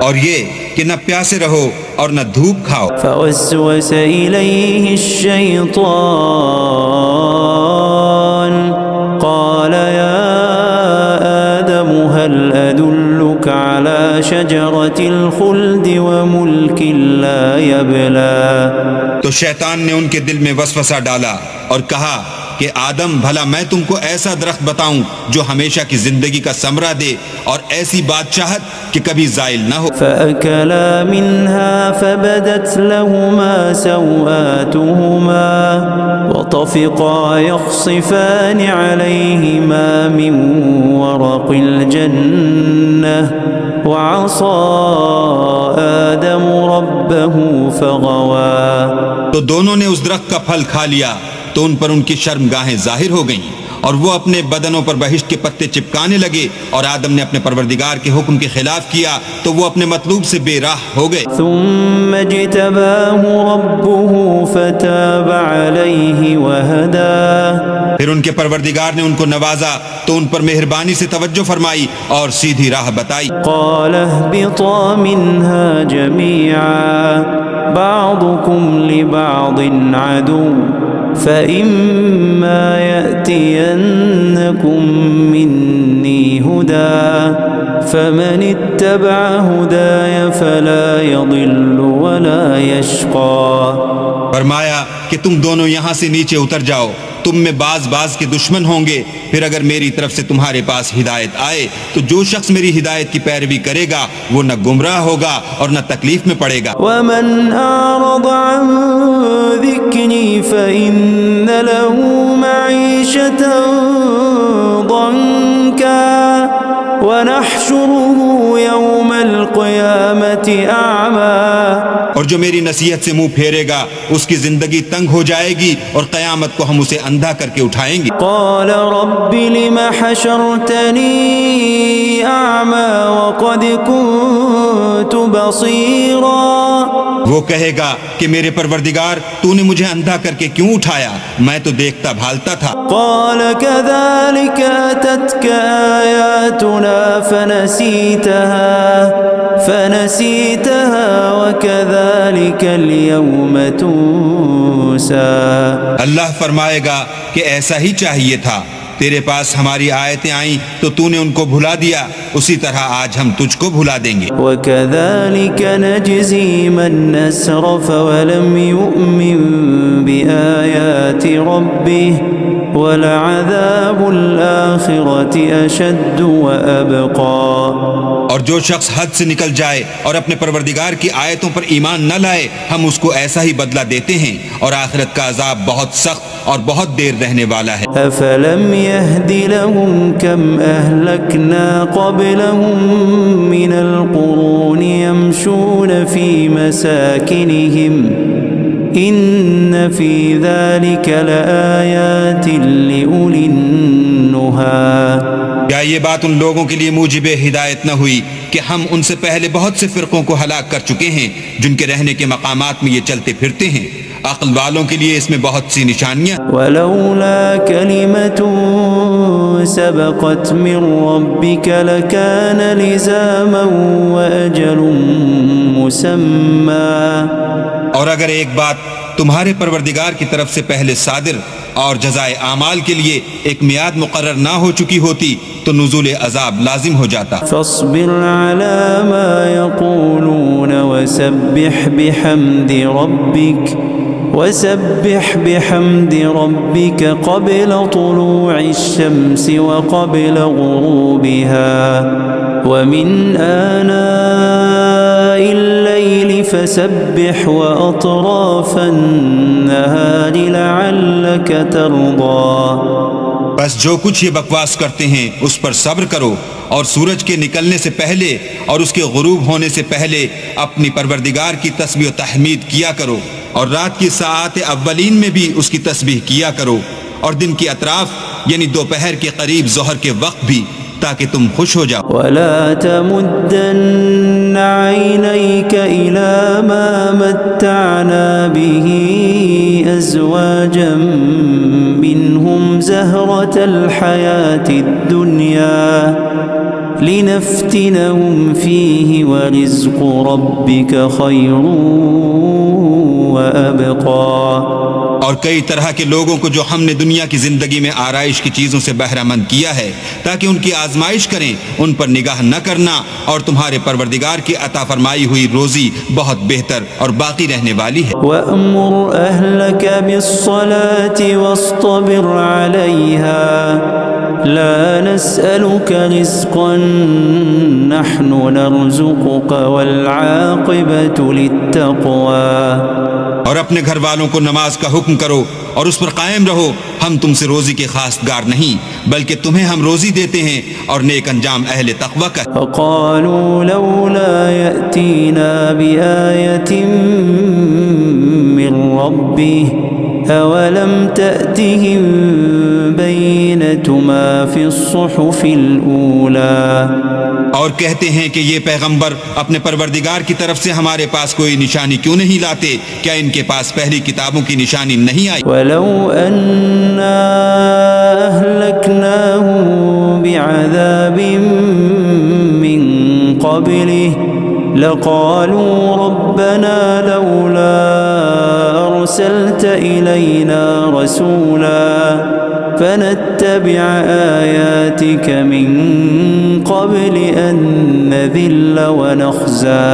اور یہ کہ نہ پیاسے رہو اور نہ دھوپ کھاؤ. فَوَسْوَسَ إِلَيْهِ الشَّيْطَانُ قَالَ يَا آدَمُ هَلْ أَدُلُّكَ عَلَى شَجَرَةِ الْخُلْدِ وَمُلْكٍ لَا يَبْلَى. تو شیطان نے ان کے دل میں وسوسہ ڈالا اور کہا کہ آدم بھلا میں تم کو ایسا درخت بتاؤں جو ہمیشہ کی زندگی کا ثمرہ دے اور ایسی بادشاہت کہ کبھی زائل نہ ہو. فَأَكَلَا مِنْهَا فَبَدَتْ لَهُمَا سَوْآتُهُمَا وَطَفِقَا يَخْصِفَانِ عَلَيْهِمَا مِنْ وَرَقِ الْجَنَّةِ وَعَصَى آدَمُ رَبَّهُ فَغَوَى. تو دونوں نے اس درخت کا پھل کھا لیا تو ان پر ان کی شرمگاہیں ظاہر ہو گئیں اور وہ اپنے بدنوں پر بہشت کے پتے چپکانے لگے اور آدم نے اپنے پروردگار کے حکم کے خلاف کیا تو وہ اپنے مطلوب سے بے راہ ہو گئے. ثم اجتباه ربه فتاب عليه وهدى. پھر ان کے پروردگار نے ان کو نوازا تو ان پر مہربانی سے توجہ فرمائی اور سیدھی راہ بتائی. قال اهبطا منها جميعا بعضكم لبعض عدو فإما يأتينكم مني هدى فمن اتبع هداي فلا يضل ولا يشقى. فرمایا کہ تم دونوں یہاں سے نیچے اتر جاؤ، تم میں بعض کے دشمن ہوں گے، پھر اگر میری طرف سے تمہارے پاس ہدایت آئے تو جو شخص میری ہدایت کی پیروی کرے گا وہ نہ گمراہ ہوگا اور نہ تکلیف میں پڑے گا. ومن أعرض عن ذكري فإن له معيشة ضنكا ونحشره يوم القيامة أعمى. اور جو میری نصیحت سے منہ پھیرے گا اس کی زندگی تنگ ہو جائے گی اور قیامت کو ہم اسے اندھا کر کے اٹھائیں گے. قال رب لم حشرتني أعمى وقد كنت بصيرا وہ کہے گا کہ میرے پروردگار تو نے مجھے اندھا کر کے کیوں اٹھایا، میں تو دیکھتا بھالتا تھا۔ قال كذلك أتتك آياتنا فنسيتها وكذلك اليوم تنسى۔ اللہ فرمائے گا کہ ایسا ہی چاہیے تھا، تیرے پاس ہماری آیتیں آئیں تو تو نے ان کو بھلا دیا، اسی طرح آج ہم تجھ کو بھلا دیں گے۔ وكذلك نجزي من أسرف ولم يؤمن بآيات ربه ولعذاب الآخرة أشد وأبقى۔ اور جو شخص حد سے نکل جائے اور اپنے پروردگار کی آیتوں پر ایمان نہ لائے، ہم اس کو ایسا ہی بدلہ دیتے ہیں، اور آخرت کا عذاب بہت سخت اور بہت دیر رہنے والا ہے۔ أفلم يهد لهم كم أهلكنا قبلهم من القرون يمشون في مساكنهم إن في ذلك لآيات لأولي النهى۔ کیا یہ بات ان لوگوں کے لیے موجب ہدایت نہ ہوئی کہ ہم ان سے پہلے بہت سے فرقوں کو ہلاک کر چکے ہیں جن کے رہنے کے مقامات میں یہ چلتے پھرتے ہیں؟ عقل والوں کے لیے اس میں بہت سی نشانیاں۔ ولولا كلمة سبقت من ربك لكان لزاما وأجل مسمى۔ اور اگر ایک بات تمہارے پروردگار کی طرف سے پہلے صادر اور جزائے اعمال کے لیے ایک میعاد مقرر نہ ہو چکی ہوتی تو نزول عذاب لازم ہو جاتا۔ فاصبر على ما يقولون وسبح بحمد ربك قبل طلوع الشمس وقبل غروبها ومن آناء الليل فسبح وأطراف النهار لعلك ترضى۔ بس جو کچھ یہ بکواس کرتے ہیں اس پر صبر کرو، اور سورج کے نکلنے سے پہلے اور اس کے غروب ہونے سے پہلے اپنی پروردگار کی تسبیح و تحمید کیا کرو، اور رات کی ساعات اولین میں بھی اس کی تسبیح کیا کرو، اور دن کی اطراف یعنی دوپہر کے قریب ظہر کے وقت بھی، تاکہ تم خوش ہو جاؤ۔ ولا تمدن عينيك إلى ما متعنا به أزواجا منهم زهرة الحياة الدنيا لنفتنهم فيه ورزق ربك خير وأبقى۔ اور کئی طرح کے لوگوں کو جو ہم نے دنیا کی زندگی میں آرائش کی چیزوں سے بہرہ مند کیا ہے تاکہ ان کی آزمائش کریں، ان پر نگاہ نہ کرنا، اور تمہارے پروردگار کی عطا فرمائی ہوئی روزی بہت بہتر اور باقی رہنے والی ہے۔ وَأْمُرْ أَهْلَكَ بِالصَّلَاةِ وَاصْطَبِرْ عَلَيْهَا لَا نَسْأَلُكَ رِزْقًا نَحْنُ نَرْزُقُكَ وَالْعَاقِبَةُ لِلتَّقْوَى۔ اور اپنے گھر والوں کو نماز کا حکم کرو اور اس پر قائم رہو، ہم تم سے روزی کے خواستگار نہیں بلکہ تمہیں ہم روزی دیتے ہیں، اور نیک انجام اہل تقوی کا۔ فقالوا لولا يأتينا بآية من ربه أولم تأتهم بينة ما في الصحف الأولى۔ اور کہتے ہیں کہ یہ پیغمبر اپنے پروردگار کی طرف سے ہمارے پاس کوئی نشانی کیوں نہیں لاتے؟ کیا ان کے پاس پہلی کتابوں کی نشانی نہیں آئی؟ ولو أنا أهلكناهم بعذاب من قبله لقالوا ربنا لولا أرسلت إلينا رسولا فنتبع آياتك من قبل أن نذل ونخزى۔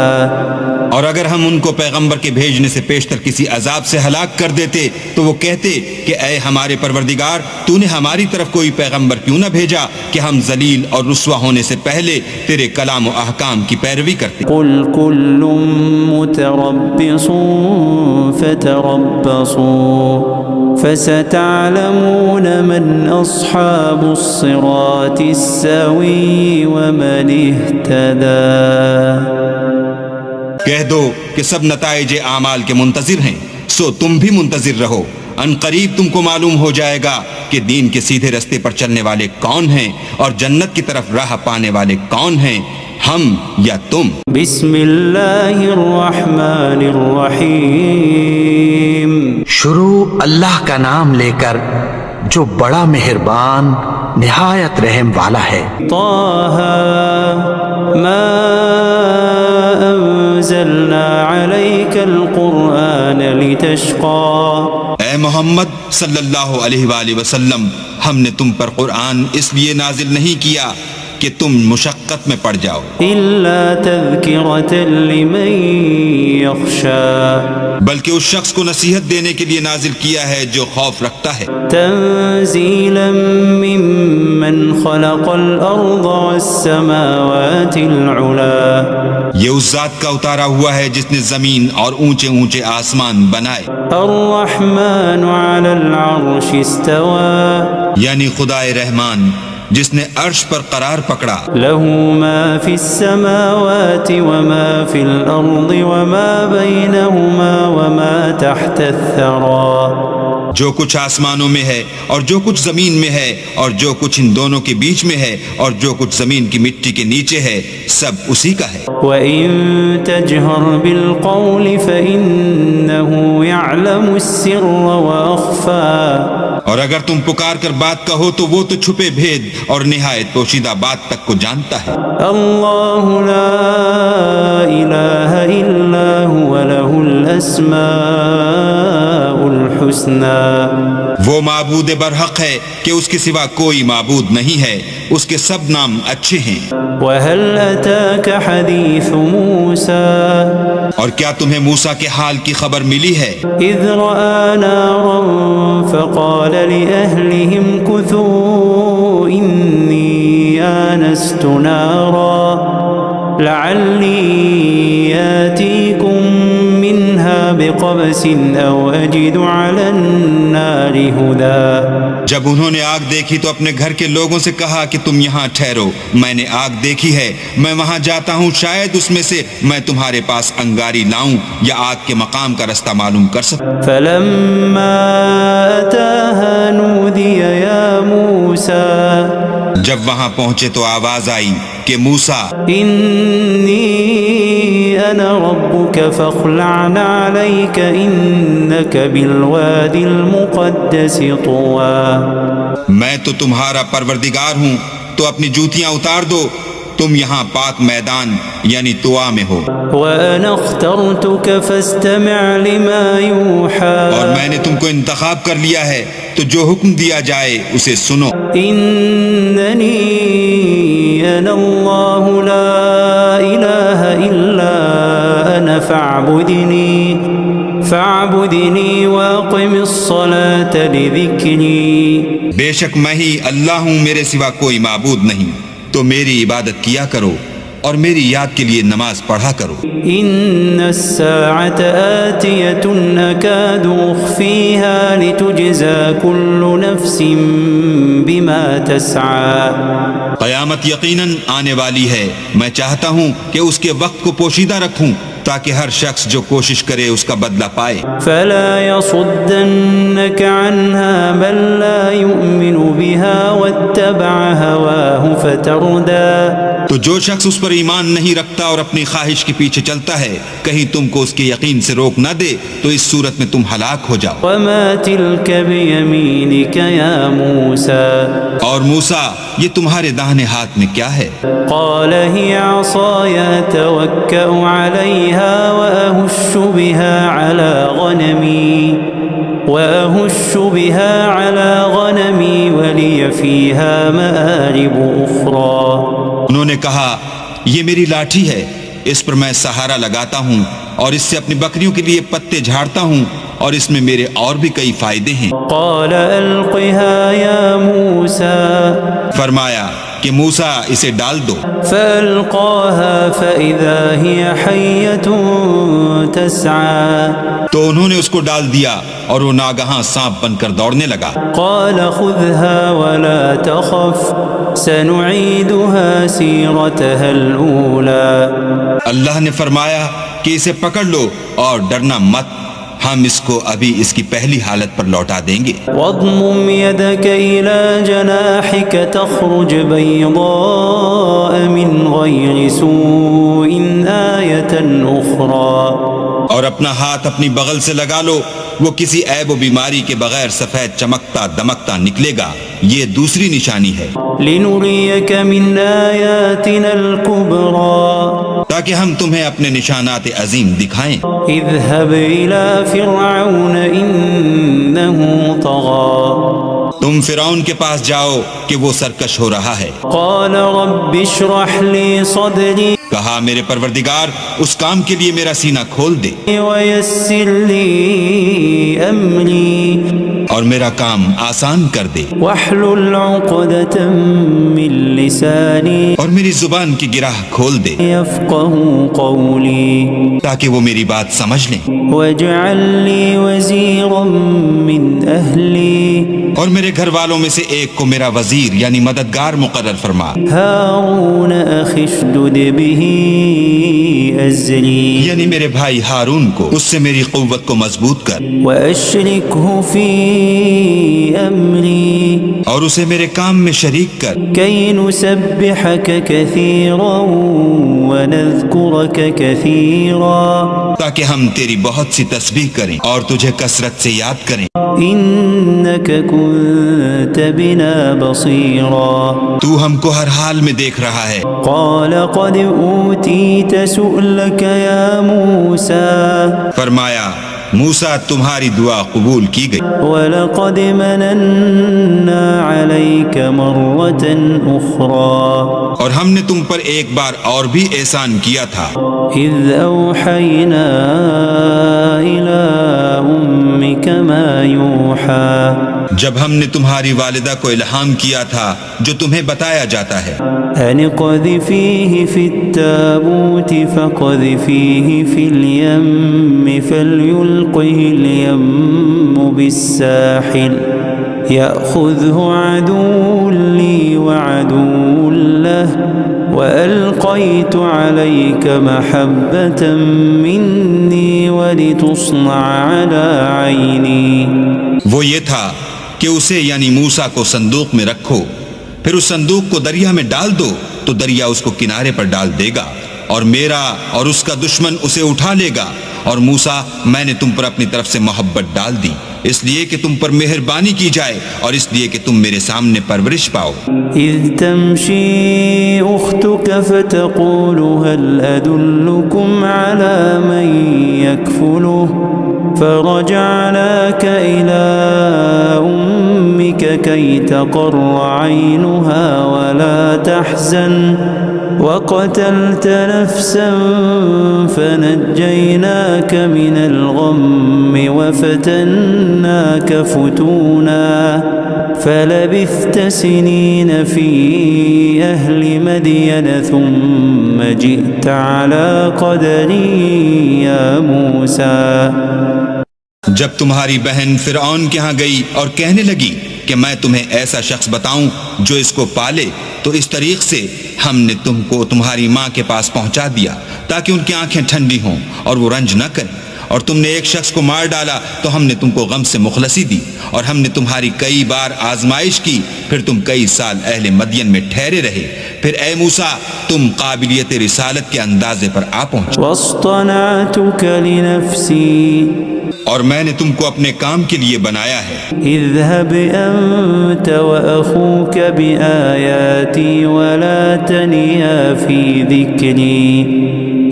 اور اگر ہم ان کو پیغمبر کے بھیجنے سے پیشتر کسی عذاب سے ہلاک کر دیتے تو وہ کہتے کہ اے ہمارے پروردگار، تو نے ہماری طرف کوئی پیغمبر کیوں نہ بھیجا کہ ہم ذلیل اور رسوا ہونے سے پہلے تیرے کلام و احکام کی پیروی کرتے۔ قل كل متربص فتربصوا فستعلمون من أصحاب الصراط السوي ومن اهتدى۔ کہہ دو کہ سب نتائج اعمال کے منتظر ہیں، سو تم بھی منتظر رہو، ان قریب تم کو معلوم ہو جائے گا کہ دین کے سیدھے رستے پر چلنے والے کون ہیں اور جنت کی طرف راہ پانے والے کون ہیں۔ ہم یا تم؟ بسم اللہ الرحمن الرحیم شروع اللہ کا نام لے کر جو بڑا مہربان نہایت رحم والا ہے۔ طه ما انزلنا عليك القرآن لتشقى اے محمد صلی اللہ علیہ وآلہ وسلم، ہم نے تم پر قرآن اس لیے نازل نہیں کیا کہ تم مشقت میں پڑ جاؤ، إلا تذكرة لمن يخشى بلکہ اس شخص کو نصیحت دینے کے لیے نازل کیا ہے جو خوف رکھتا ہے۔ تنزيلا ممن خلق الأرض والسماوات العلا یہ اس ذات کا اتارا ہوا ہے جس نے زمین اور اونچے اونچے آسمان بنائے، الرحمن على العرش استوى یعنی خدائے رحمان جس نے عرش پر قرار پکڑا، له ما في السماوات وما في الأرض وما بينهما وما تحت الثرى جو کچھ آسمانوں میں ہے اور جو کچھ زمین میں ہے اور جو کچھ ان دونوں کے بیچ میں ہے اور جو کچھ زمین کی مٹی کے نیچے ہے، سب اسی کا ہے۔ وَإِن تَجْهَرْ بِالْقَوْلِ فَإِنَّهُ يَعْلَمُ السِّرَّ وَأَخْفَى اور اگر تم پکار کر بات کہو تو وہ تو چھپے بھید اور نہایت پوشیدہ بات تک کو جانتا ہے۔ اللہ لا الہ الا هو له الاسماء الحسنى وہ معبود برحق ہے کہ اس کے سوا کوئی معبود نہیں ہے، اس کے سب نام اچھے ہیں۔ وَهَلْ أَتَاكَ حَدِيثُ مُوسَى اور کیا تمہیں موسیٰ کے حال کی خبر ملی ہے؟ إِذْ رَأَى نَارًا فَقَالَ لِأَهْلِهِمْ كُثُوا إِنِّي آنَسْتُ نَارًا لَعَلِّي آتِيكُم مِّنْهَا بِقَبَسٍ أَوْ أَجِدُ عَلَى النَّارِ هُدًى جب انہوں نے آگ دیکھی تو اپنے گھر کے لوگوں سے کہا کہ تم یہاں ٹھہرو، میں نے آگ دیکھی ہے، میں وہاں جاتا ہوں، شاید اس میں سے میں تمہارے پاس انگاری لاؤں یا آگ کے مقام کا رستہ معلوم کر سکوں۔ فَلَمَّا أَتَاهَا نُودِيَ يَا مُوسَى جب وہاں پہنچے تو آواز آئی کہ موسیٰ، إِنِّي أَنَا رَبُّكَ فَاخْلَعْ عَلَيْكَ إِنَّكَ بِالْوَادِ الْمُقَدَّسِ طُوًى میں تو تمہارا پروردگار ہوں، تو اپنی جوتیاں اتار دو، تم یہاں پاک میدان یعنی طوا میں ہو، وَأَنَا اخْتَرْتُكَ فَاسْتَمِعْ لِمَا يُوحَى اور میں نے تم کو انتخاب کر لیا ہے، تو جو حکم دیا جائے اسے سنو۔ إِنَّنِي أَنَا اللَّهُ لَا إِلَهَ إِلَّا أَنَا فَاعْبُدْنِي وَأَقِمِ الصَّلَاةَ لِذِكْرِي بے شک میں ہی اللہ ہوں، میرے سوا کوئی معبود نہیں، تو میری عبادت کیا کرو اور میری یاد کے لیے نماز پڑھا کرو۔ إِنَّ السَّاعَةَ آتِيَةٌ أَكَادُ أُخْفِيهَا لِتُجْزَى كُلُّ نَفْسٍ بِمَا تَسْعَى قیامت یقیناً آنے والی ہے، میں چاہتا ہوں کہ اس کے وقت کو پوشیدہ رکھوں تاکہ ہر شخص جو کوشش کرے اس کا بدلہ پائے۔ فَلَا يَصُدَّنَّكَ عَنْهَا مَن لَّا يُؤْمِنُ بِهَا وَاتَّبَعَ هَوَاهُ فَتَرْدَىٰ تو جو شخص اس پر ایمان نہیں رکھتا اور اپنی خواہش کے پیچھے چلتا ہے، کہیں تم کو اس کے یقین سے روک نہ دے تو اس صورت میں تم ہلاک ہو جاؤ۔ وَمَا تِلْكَ بِيَمِينِكَ يَا مُوسَىٰ اور موسیٰ، یہ تمہارے داہنے ہاتھ میں کیا ہے؟ قَالَ هِيَ عَصَايَ أَتَوَكَّأُ عَلَيْهَا وَأَهُشُّ بِهَا عَلَى غَنَمِي وَلِيَ فِيهَا مَآرِبُ أُخْرَىٰ انہوں نے کہا، یہ میری لاٹھی ہے، اس پر میں سہارا لگاتا ہوں اور اس سے اپنی بکریوں کے لیے پتے جھاڑتا ہوں، اور اس میں میرے اور بھی کئی فائدے ہیں۔ قال ألقها يا موسى فرمایا کہ موسیٰ اسے ڈال دو۔ فألقاها فإذا هي حية تسعى تو انہوں نے اس کو ڈال دیا اور وہ ناگہاں سانپ بن کر دوڑنے لگا۔ قال خذها ولا تخف سنعيدها سيرتها الأولى اللہ نے فرمایا کہ اسے پکڑ لو اور ڈرنا مت، ہم اس کو ابھی اس کی پہلی حالت پر لوٹا دیں گے۔ واضمم يدك إلى جناحك تخرج بيضاء من غير سوء آية أخرى۔ اور اپنا ہاتھ اپنی بغل سے لگا لو، وہ کسی عیب و بیماری کے بغیر سفید چمکتا دمکتا نکلے گا، یہ دوسری نشانی ہے۔ لنريك من آياتنا الكبرى تاکہ ہم تمہیں اپنے نشانات عظیم دکھائیں۔ اذهب إلى فرعون إنه طغى تم فرعون کے پاس جاؤ کہ وہ سرکش ہو رہا ہے۔ قال رب اشرح لي صدري کہا میرے پروردگار اس کام کے لیے میرا سینہ کھول دے ويسر لي أمري اور میرا کام آسان کر دے، واحلل عقدة من لساني اور میری زبان کی گرہ کھول دے يفقهوا قولي تاکہ وہ میری بات سمجھ لیں۔ واجعل لي وزيرا من أهلي اور میرے گھر والوں میں سے ایک کو میرا وزیر یعنی مددگار مقرر فرما، هارون أخي اشدد به أزري یعنی میرے بھائی ہارون کو اس سے میری قوت کو مضبوط کر وأشركه في أمري اور اسے میرے کام میں شریک کر، كي نسبحك كثيرا ونذكرك كثيرا تاکہ ہم تیری بہت سی تسبیح کریں اور تجھے کثرت سے یاد کریں۔ إنك كنت بنا بصيرا تو ہم کو ہر حال میں دیکھ رہا ہے۔ قال قد أوتيت سؤلك يا موسى فرمایا موسیٰ تمہاری دعا قبول کی گئی، ولقد مننا عليك مرة أخرى اور ہم نے تم پر ایک بار اور بھی احسان کیا تھا، إذ أوحينا إلى أمك ما يوحى جب ہم نے تمہاری والدہ کو الہام کیا تھا جو تمہیں بتایا جاتا ہے، أن اقذفيه في التابوت فاقذفيه في اليم فليلقه اليم بالساحل يأخذه عدو لي وعدو له وألقيت عليك محبة مني ولتصنع على عيني۔ وہ یہ تھا کہ اسے یعنی موسیٰ کو صندوق میں رکھو، پھر اس صندوق کو دریا میں ڈال دو تو دریا اس کو کنارے پر ڈال دے گا، اور میرا اور اس کا دشمن اسے اٹھا لے گا، اور موسیٰ میں نے تم پر اپنی طرف سے محبت ڈال دی، اس لیے کہ تم پر مہربانی کی جائے اور اس لیے کہ تم میرے سامنے پرورش پاؤ۔ إذ تمشي أختك فتقول هل أدلكم على من يكفله فرجعناك إلى أمك كي تقر عينها ولا تحزن وقتلت نفسا فنجيناك من الغم وفتناك فتونا فلبثت سنين في أهل مدين ثم جئت على قدر يا موسى۔ جب تمہاری بہن فرعون کے ہاں گئی اور کہنے لگی کہ میں تمہیں ایسا شخص بتاؤں جو اس کو پالے، تو اس طریق سے ہم نے تم کو تمہاری ماں کے پاس پہنچا دیا تاکہ ان کی آنکھیں ٹھنڈی ہوں اور وہ رنج نہ کریں، اور تم نے ایک شخص کو مار ڈالا تو ہم نے تم کو غم سے مخلصی دی، اور ہم نے تمہاری کئی بار آزمائش کی، پھر تم کئی سال اہل مدین میں ٹھہرے رہے، پھر اے موسیٰ تم قابلیت رسالت کے اندازے پر آ پہنچے، واصطنعتك لنفسي اور میں نے تم کو اپنے کام کے لیے بنایا ہے۔ اذهب أنت وأخوك بآياتي ولا تنيا في ذكري،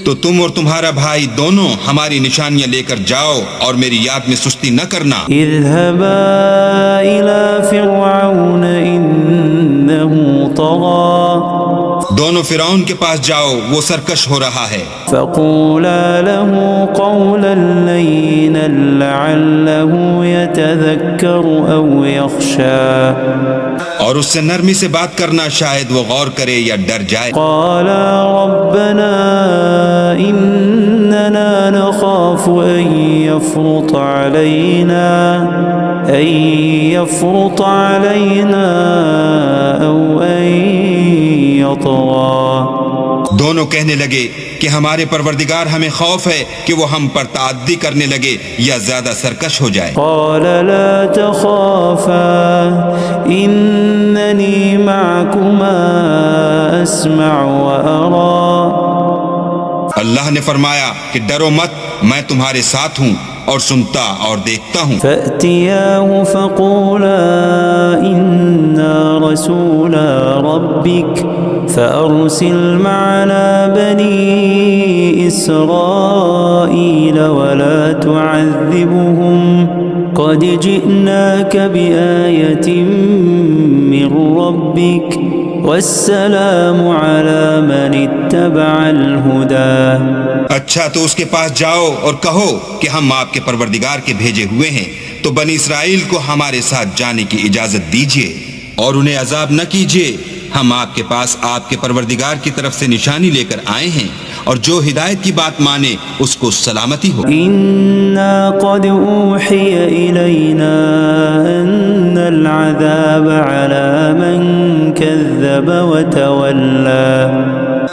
تو تم اور تمہارا بھائی دونوں ہماری نشانیاں لے کر جاؤ اور میری یاد میں سستی نہ کرنا۔ اذهبا إلى فرعون إنه طغى، دونوں فرعون کے پاس جاؤ، وہ سرکش ہو رہا ہے، فقولا له قولا لينا لعله يتذكر أو يخشى، اور اس سے نرمی سے بات کرنا، شاید وہ غور کرے یا ڈر جائے۔ قالا ربنا إننا نخاف أن يفرط علينا أو أن يطغى، دونوں کہنے لگے کہ ہمارے پروردگار ہمیں خوف ہے کہ وہ ہم پر تعدی کرنے لگے یا زیادہ سرکش ہو جائے۔ قال لا تخافا إنني معكما أسمع وأرى۔ اللہ نے فرمایا کہ ڈرو مت، میں تمہارے ساتھ ہوں اور سنتا اور دیکھتا ہوں۔ فأتياه فقولا إنا رسولا ربك فأرسل معنا بني إسرائيل ولا تعذبهم قد جئناك بآية من ربك والسلام على من اتبع الهدى۔ اچھا تو اس کے پاس جاؤ اور کہو کہ ہم آپ کے پروردگار کے بھیجے ہوئے ہیں، تو بنی اسرائیل کو ہمارے ساتھ جانے کی اجازت دیجیے اور انہیں عذاب نہ کیجیے، ہم آپ کے پاس آپ کے پروردگار کی طرف سے نشانی لے کر آئے ہیں، اور جو ہدایت کی بات مانے اس کو سلامتی ہو۔ إنا قد أوحي إلينا أن العذاب على من كذب وتولى۔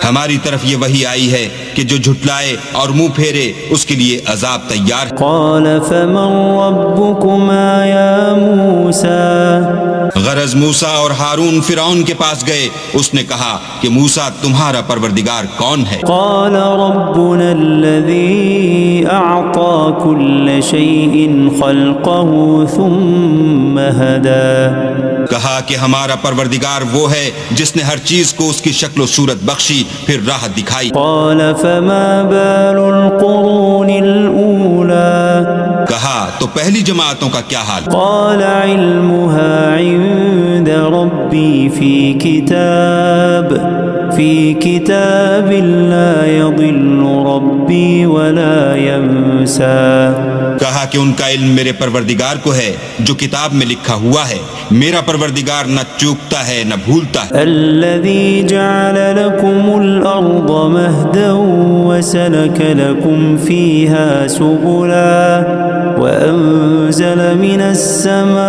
ہماری طرف یہ وحی آئی ہے کہ جو جھٹلائے اور منہ پھیرے اس کے لیے عذاب تیار ہے۔ قال فمن ربكما يا موسى؟ غرض موسیٰ اور ہارون فرعون کے پاس گئے، اس نے کہا کہ موسیٰ تمہارا پروردگار کون ہے؟ قال ربنا الذي أعطى كل شيء خلقه ثم هدى۔ کہا کہ ہمارا پروردگار وہ ہے جس نے ہر چیز کو اس کی شکل و صورت بخشی پھر راہ دکھائی۔ قال فما بال القرون الأولى؟ کہا تو پہلی جماعتوں کا کیا حال؟ قال علمها عند ربي في كتاب لا يضل ربي ولا ينسى۔ کہا کہ ان کا علم میرے پروردگار کو ہے جو کتاب میں لکھا ہوا ہے، میرا پروردگار نہ چوکتا ہے نہ بھولتا ہے۔ الذي جعل لكم الأرض مهدا وسلك لكم فيها سبلا وأنزل من السماء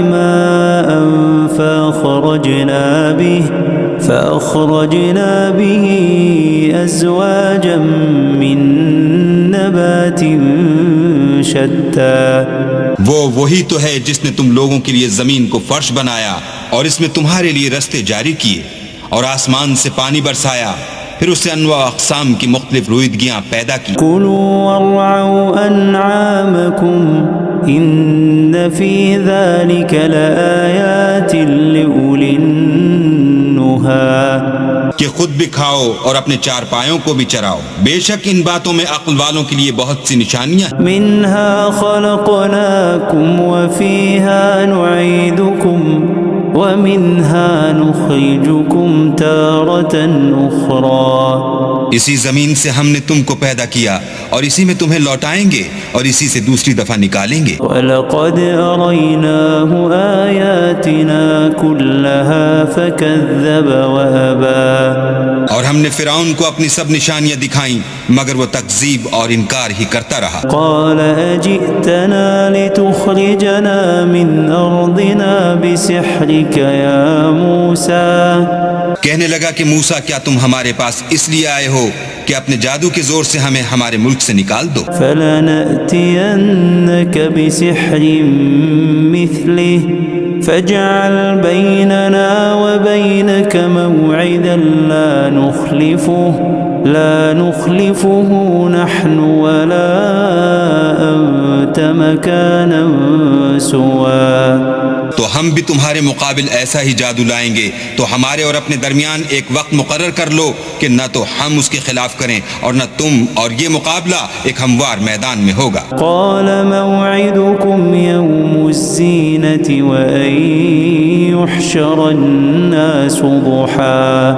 ماء فأخرجنا به أزواجا من نبات شتى۔ وہی تو ہے جس نے تم لوگوں کے لیے زمین کو فرش بنایا اور اس میں تمہارے لیے رستے جاری کیے، اور آسمان سے پانی برسایا، پھر اسے انواع اقسام کی مختلف رویدگیاں پیدا کی۔ كلوا وارعوا أنعامكم إن في ذلك لآيات لأولي النهى۔ کہ خود بھی کھاؤ اور اپنے چار پایوں کو بھی چراؤ، بے شک ان باتوں میں عقل والوں کے لیے بہت سی نشانیاں ہیں۔ منها خلقناكم وفيها نعيدكم ومنها نخرجكم تارة أخرى۔ اسی زمین سے ہم نے تم کو پیدا کیا اور اسی میں تمہیں لوٹائیں گے اور اسی سے دوسری دفعہ نکالیں گے۔ وَلَقَدْ أَرَيْنَاهُ آيَاتِنَا كُلَّهَا فَكَذَّبَ وَأَبَى۔ اور ہم نے فرعون کو اپنی سب نشانیاں دکھائیں مگر وہ تکذیب اور انکار ہی کرتا رہا۔ قَالَ أَجِئْتَنَا لِتُخْرِجَنَا مِنْ أَرْضِنَا بِسِحْرِكَ يَا مُوسَى۔ کہنے لگا کہ موسیٰ کیا تم ہمارے پاس اس لیے آئے ہو کہ اپنے جادو کے زور سے ہمیں ہمارے ملک سے نکال دو؟ فَلَنَأْتِيَنَّكَ بِسِحْرٍ مِثْلِهِ فَاجْعَلْ بَيْنَنَا وَبَيْنَكَ مَوْعِدًا لا نخلفه نحن ولا أنت مكانا سوا۔ تو ہم بھی تمہارے مقابل ایسا ہی جادو لائیں گے، تو ہمارے اور اپنے درمیان ایک وقت مقرر کر لو کہ نہ تو ہم اس کے خلاف کریں اور نہ تم، اور یہ مقابلہ ایک ہموار میدان میں ہوگا۔ قال موعدكم يوم الزينة وأن يحشر الناس ضحى۔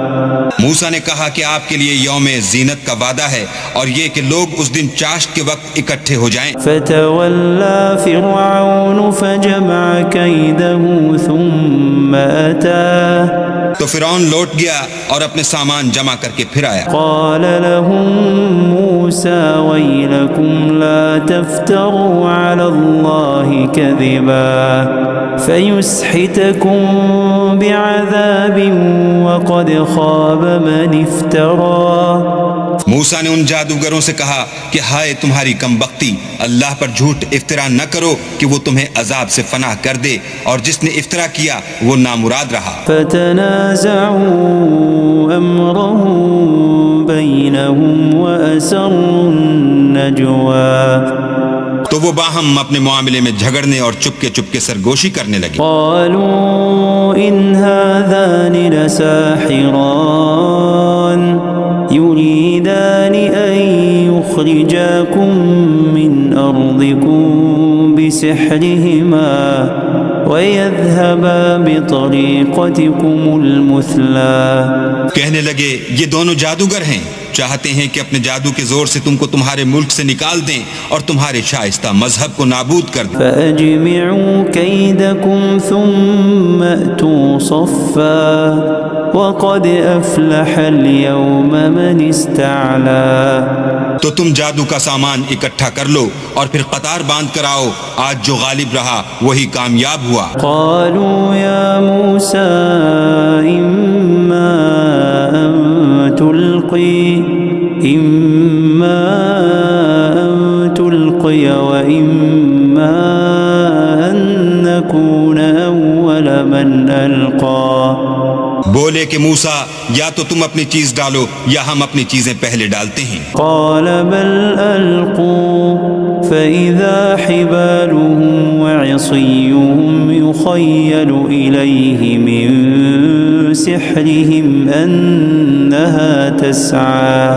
موسیٰ نے کہا کہ آپ کے لیے یوم زینت کا وعدہ ہے اور یہ کہ لوگ اس دن چاشت کے وقت اکٹھے ہو جائیں۔ فتولى فرعون فجمع كيده ثم أتى تو فرعون لوٹ گیا اور اپنے سامان جمع کر کے پھر آیا. قال لهم موسى ويلكم لا تفتروا على الله كذبا فيسحتكم بعذاب وقد خاب من افترى. موسیٰ نے ان جادوگروں سے کہا کہ ہائے تمہاری کم بختی، اللہ پر جھوٹ افطرا نہ کرو کہ وہ تمہیں عذاب سے فنا کر دے، اور جس نے افطرا کیا وہ نامراد رہا. فتنازعوا امرهم بينهم واسروا النجوى. تو وہ باہم اپنے معاملے میں جھگڑنے اور چپکے چپکے سرگوشی کرنے لگے. قالوا ان هذان لساحران يريدان ان يخرجاكم من ارضكم بسحرهما وَيَذْهَبَا بِطَرِيقَتِكُمُ الْمُثْلَى. کہنے لگے یہ دونوں جادوگر ہیں، چاہتے ہیں کہ اپنے جادو کے زور سے تم کو تمہارے ملک سے نکال دیں اور تمہارے شائستہ مذہب کو نابود کر دیں. فَأَجْمِعُوا كَيْدَكُمْ ثُمَّ أْتُوا صَفًّا وَقَدْ أَفْلَحَ الْيَوْمَ مَنِ اسْتَعْلَى. تو تم جادو کا سامان اکٹھا کر لو اور پھر قطار باندھ کر آؤ، آج جو غالب رہا وہی کامیاب ہوا. قالوا يا موسى إما أن تلقي وإما أن نكون أول من ألقى. بولے کہ موسیٰ یا تو تم اپنی چیز ڈالو یا ہم اپنی چیزیں پہلے ڈالتے ہیں. قال بل ألقوا فإذا حبالهم وعصيهم يخيل إليه من سحرهم أنها تسعى.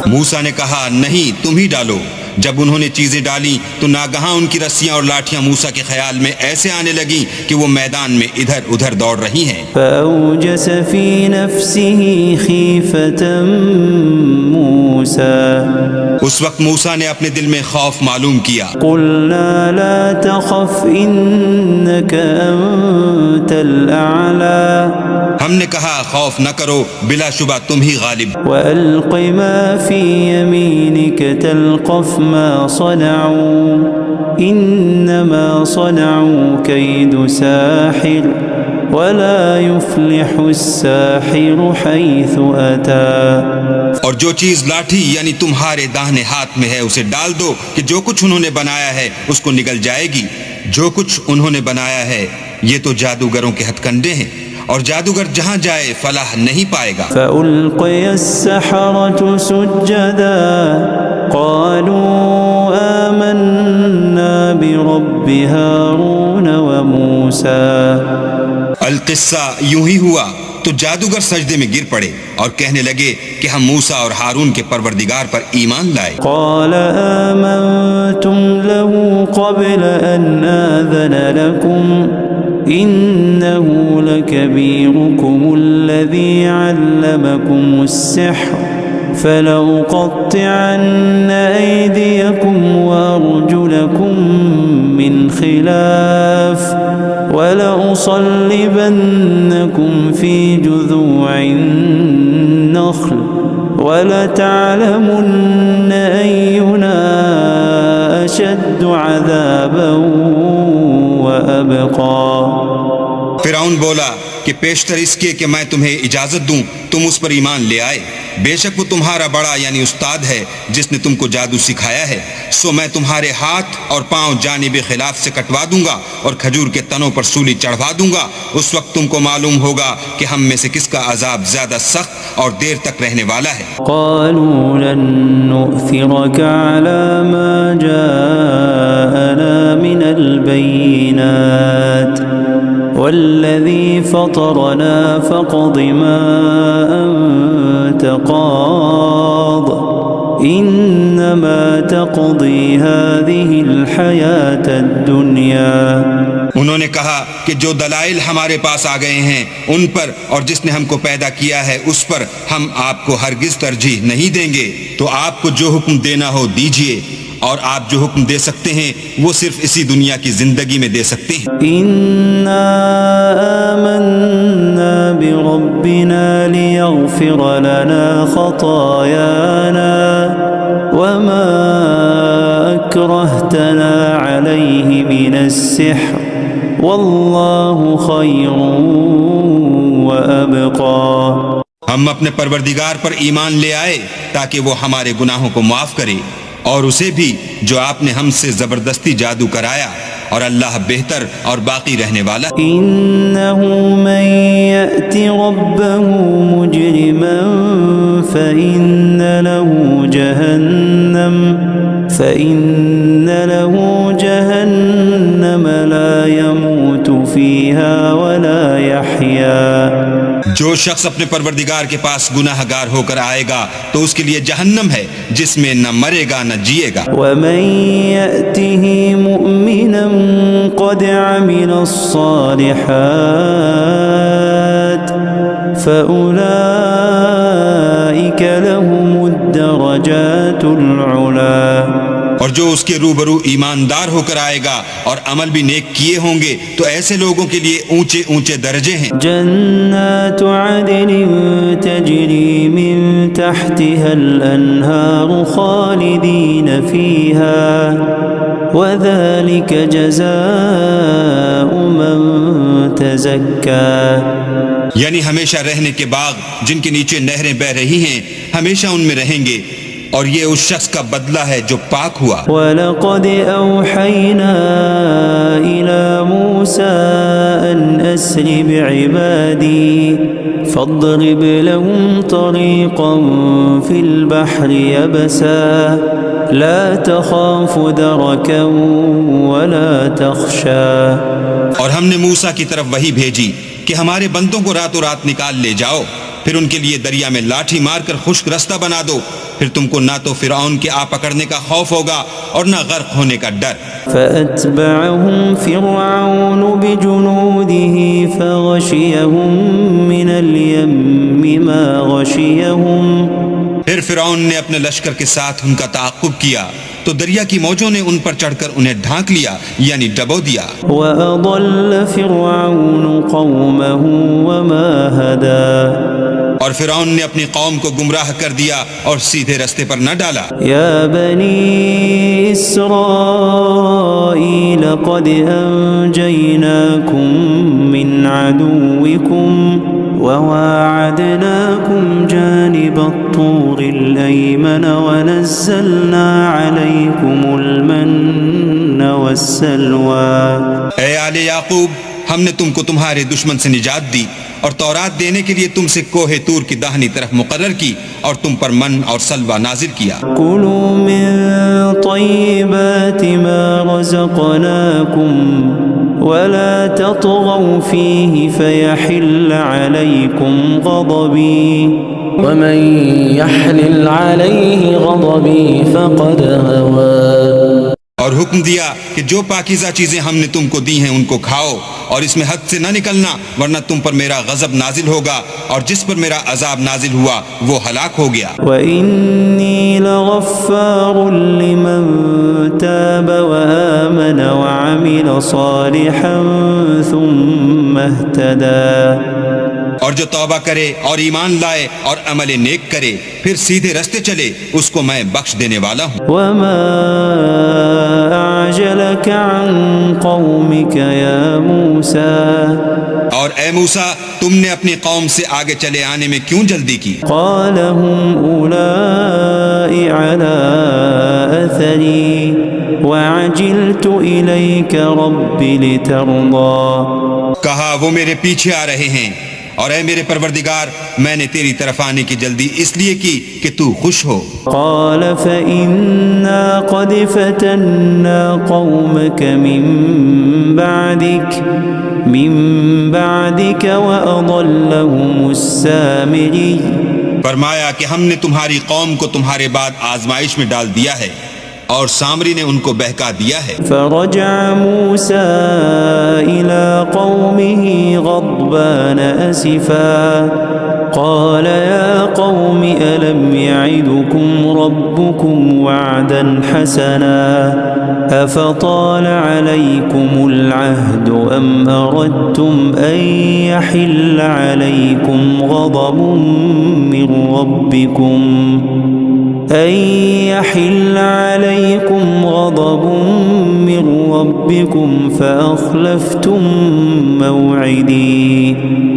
موسیٰ نے کہا نہیں تم ہی ڈالو. جب انہوں نے چیزیں ڈالی تو ناگہاں ان کی رسیاں اور لاٹھیاں موسیٰ کے خیال میں ایسے آنے لگیں کہ وہ میدان میں ادھر ادھر دوڑ رہی ہیں. فأوجس في نفسه خيفة موسى. اس وقت موسیٰ نے اپنے دل میں خوف معلوم کیا. قلنا لا تخف إنك أنت الأعلى. ہم نے کہا خوف نہ کرو، بلا شبہ تم ہی غالب. وألق ما في يمينك تلقف ما صنعوا إنما صنعوا كيد ساحر ولا يفلح الساحر حيث أتى. اور جو چیز لاٹھی یعنی تمہارے داہنے ہاتھ میں ہے اسے ڈال دو کہ جو کچھ انہوں نے بنایا ہے اس کو نگل جائے گی. جو کچھ انہوں نے بنایا ہے یہ تو جادوگروں کے ہتھ کنڈے ہیں، اور جادوگر جہاں جائے فلاح نہیں پائے گا. فألقي السحرة سجدا قالوا آمنا برب هارون وموسى. القصہ یوں ہی ہوا تو جادوگر سجدے میں گر پڑے اور کہنے لگے کہ ہم موسیٰ اور ہارون کے پروردگار پر ایمان لائے. قال آمنتم له قبل أن آذن لكم إنه لكبيركم الذي علمكم السحر فلأقطعن أيديكم وأرجلكم من خلاف ولأصلبنكم في جذوع النخل ولتعلمن أينا أشد عذابا وأبقى. فرعون بولا کہ پیشتر اس کے کہ میں تمہیں اجازت دوں تم اس پر ایمان لے آئے. بے شک وہ تمہارا بڑا یعنی استاد ہے جس نے تم کو جادو سکھایا ہے. سو میں تمہارے ہاتھ اور پاؤں جانب خلاف سے کٹوا دوں گا اور کھجور کے تنوں پر سولی چڑھوا دوں گا. اس وقت تم کو معلوم ہوگا کہ ہم میں سے کس کا عذاب زیادہ سخت اور دیر تک رہنے والا ہے. قالوا لن نؤثرك على ما جاءنا من البينات والذي فطرنا فاقض ما أنت قاض إنما تقضي هذه الحياة الدنيا. انہوں نے کہا کہ جو دلائل ہمارے پاس آ گئے ہیں ان پر اور جس نے ہم کو پیدا کیا ہے اس پر ہم آپ کو ہرگز ترجیح نہیں دیں گے. تو آپ کو جو حکم دینا ہو دیجئے، اور آپ جو حکم دے سکتے ہیں وہ صرف اسی دنیا کی زندگی میں دے سکتے ہیں. إنا آمنا بربنا لنا خطايانا وما أكرهتنا عليه من السحر والله خير وأبقى. ہم اپنے پروردگار پر ایمان لے آئے تاکہ وہ ہمارے گناہوں کو معاف کرے، اور اسے بھی جو آپ نے ہم سے زبردستی جادو کرایا، اور اللہ بہتر اور باقی رہنے والا. إنه من يأت ربه مجرما فإن له جهنم لا يموت فيها ولا يحيا. جو شخص اپنے پروردگار کے پاس گناہ گار ہو کر آئے گا تو اس کے لیے جہنم ہے جس میں نہ مرے گا نہ جیے گا. ومن يأته مؤمنا قد عمل الصالحات فأولئك لهم الدرجات العلا. اور جو اس کے روبرو ایماندار ہو کر آئے گا اور عمل بھی نیک کیے ہوں گے تو ایسے لوگوں کے لیے اونچے اونچے درجے ہیں. جنات عدن تجری من تحتها الانہار خالدین فیہا وذلك جزاء من تزکا. یعنی ہمیشہ رہنے کے باغ جن کے نیچے نہریں بہ رہی ہیں، ہمیشہ ان میں رہیں گے، اور یہ اس شخص کا بدلہ ہے جو پاک ہوا. وَلَقَدْ أَوْحَيْنَا إِلَى مُوسَىٰ أَنْ أَسْرِ بِعِبَادِي فَاضْرِبْ لَهُمْ طَرِيقًا فِي الْبَحْرِ يَبَسًا لَا تَخَافُ دَرَكًا وَلَا تَخْشَىٰ. اور ہم نے موسیٰ کی طرف وحی بھیجی کہ ہمارے بندوں کو راتوں رات نکال لے جاؤ، پھر ان کے لیے دریا میں لاٹھی مار کر خشک رستہ بنا دو، پھر تم کو نہ تو فرعون کے آ پکڑنے کا خوف ہوگا اور نہ غرق ہونے کا ڈر. فَأَتْبَعَهُمْ فِرْعَوْنُ بِجُنُودِهِ فَغَشِيَهُمْ مِنَ الْيَمِّ مَا غَشِيَهُمْ. پھر فرعون نے اپنے لشکر کے ساتھ ان کا تعاقب کیا تو دریا کی موجوں نے ان پر چڑھ کر انہیں ڈھانک لیا، یعنی ڈبو دیا. وَأَضَلَّ فِرْعَوْنُ قَوْمَهُ وَمَا هَدَىٰ. اور فرعون نے اپنی قوم کو گمراہ کر دیا اور سیدھے رستے پر نہ ڈالا. یا بنی اسرائیل قد انجیناکم من عدوکم وواعدناکم جانب الطور الایمن ونزلنا علیکم المن والسلوى. اے آل یعقوب، ہم نے تم کو تمہارے دشمن سے نجات دی اور تورات دینے کے لیے تم سے کوہ طور کی داہنی طرف مقرر کی اور تم پر من اور سلوہ نازل کیا. کلوا من طیبات ما رزقناکم ولا تطغوا فیہ فیحل علیکم غضبی ومن یحلل علیہ غضبی فقد هوى. اور حکم دیا کہ جو پاکیزہ چیزیں ہم نے تم کو دی ہیں ان کو کھاؤ، اور اس میں حد سے نہ نکلنا ورنہ تم پر میرا غضب نازل ہوگا، اور جس پر میرا عذاب نازل ہوا وہ ہلاک ہو گیا. وَإِنِّي لَغَفَّارٌ لِّمَن تَابَ وَآمَنَ وَعَمِلَ صَالِحًا ثُمَّ اهْتَدَىٰ. اور جو توبہ کرے اور ایمان لائے اور عمل نیک کرے پھر سیدھے رستے چلے، اس کو میں بخش دینے والا ہوں. وَمَا أَعْجَلَكَ عَن قَوْمِكَ يَا مُوسَىٰ. اور اے موسیٰ، تم نے اپنی قوم سے آگے چلے آنے میں کیوں جلدی کی؟ قَالَ هُمْ أُولَٰئِ عَلَىٰ أَثَرِي وَعَجِلْتُ إِلَيْكَ رَبِّ لِتَرْضَىٰ. کہا وہ میرے پیچھے آ رہے ہیں، اور اے میرے پروردگار، میں نے تیری طرف آنے کی جلدی اس لیے کی کہ تو خوش ہو. قال فإنا قد فتنا قومك من بعدك وأضلهم السامري. فرمایا کہ ہم نے تمہاری قوم کو تمہارے بعد آزمائش میں ڈال دیا ہے اور سامری نے ان کو بہکا دیا ہے. فرجع موسى إلى قومه غضبان أسفا قال يا قوم ألم يعدكم ربكم وعدا حسنا أفطال عليكم العهد أم أردتم أن يحل عليكم غضب من ربكم فأخلفتم موعدي.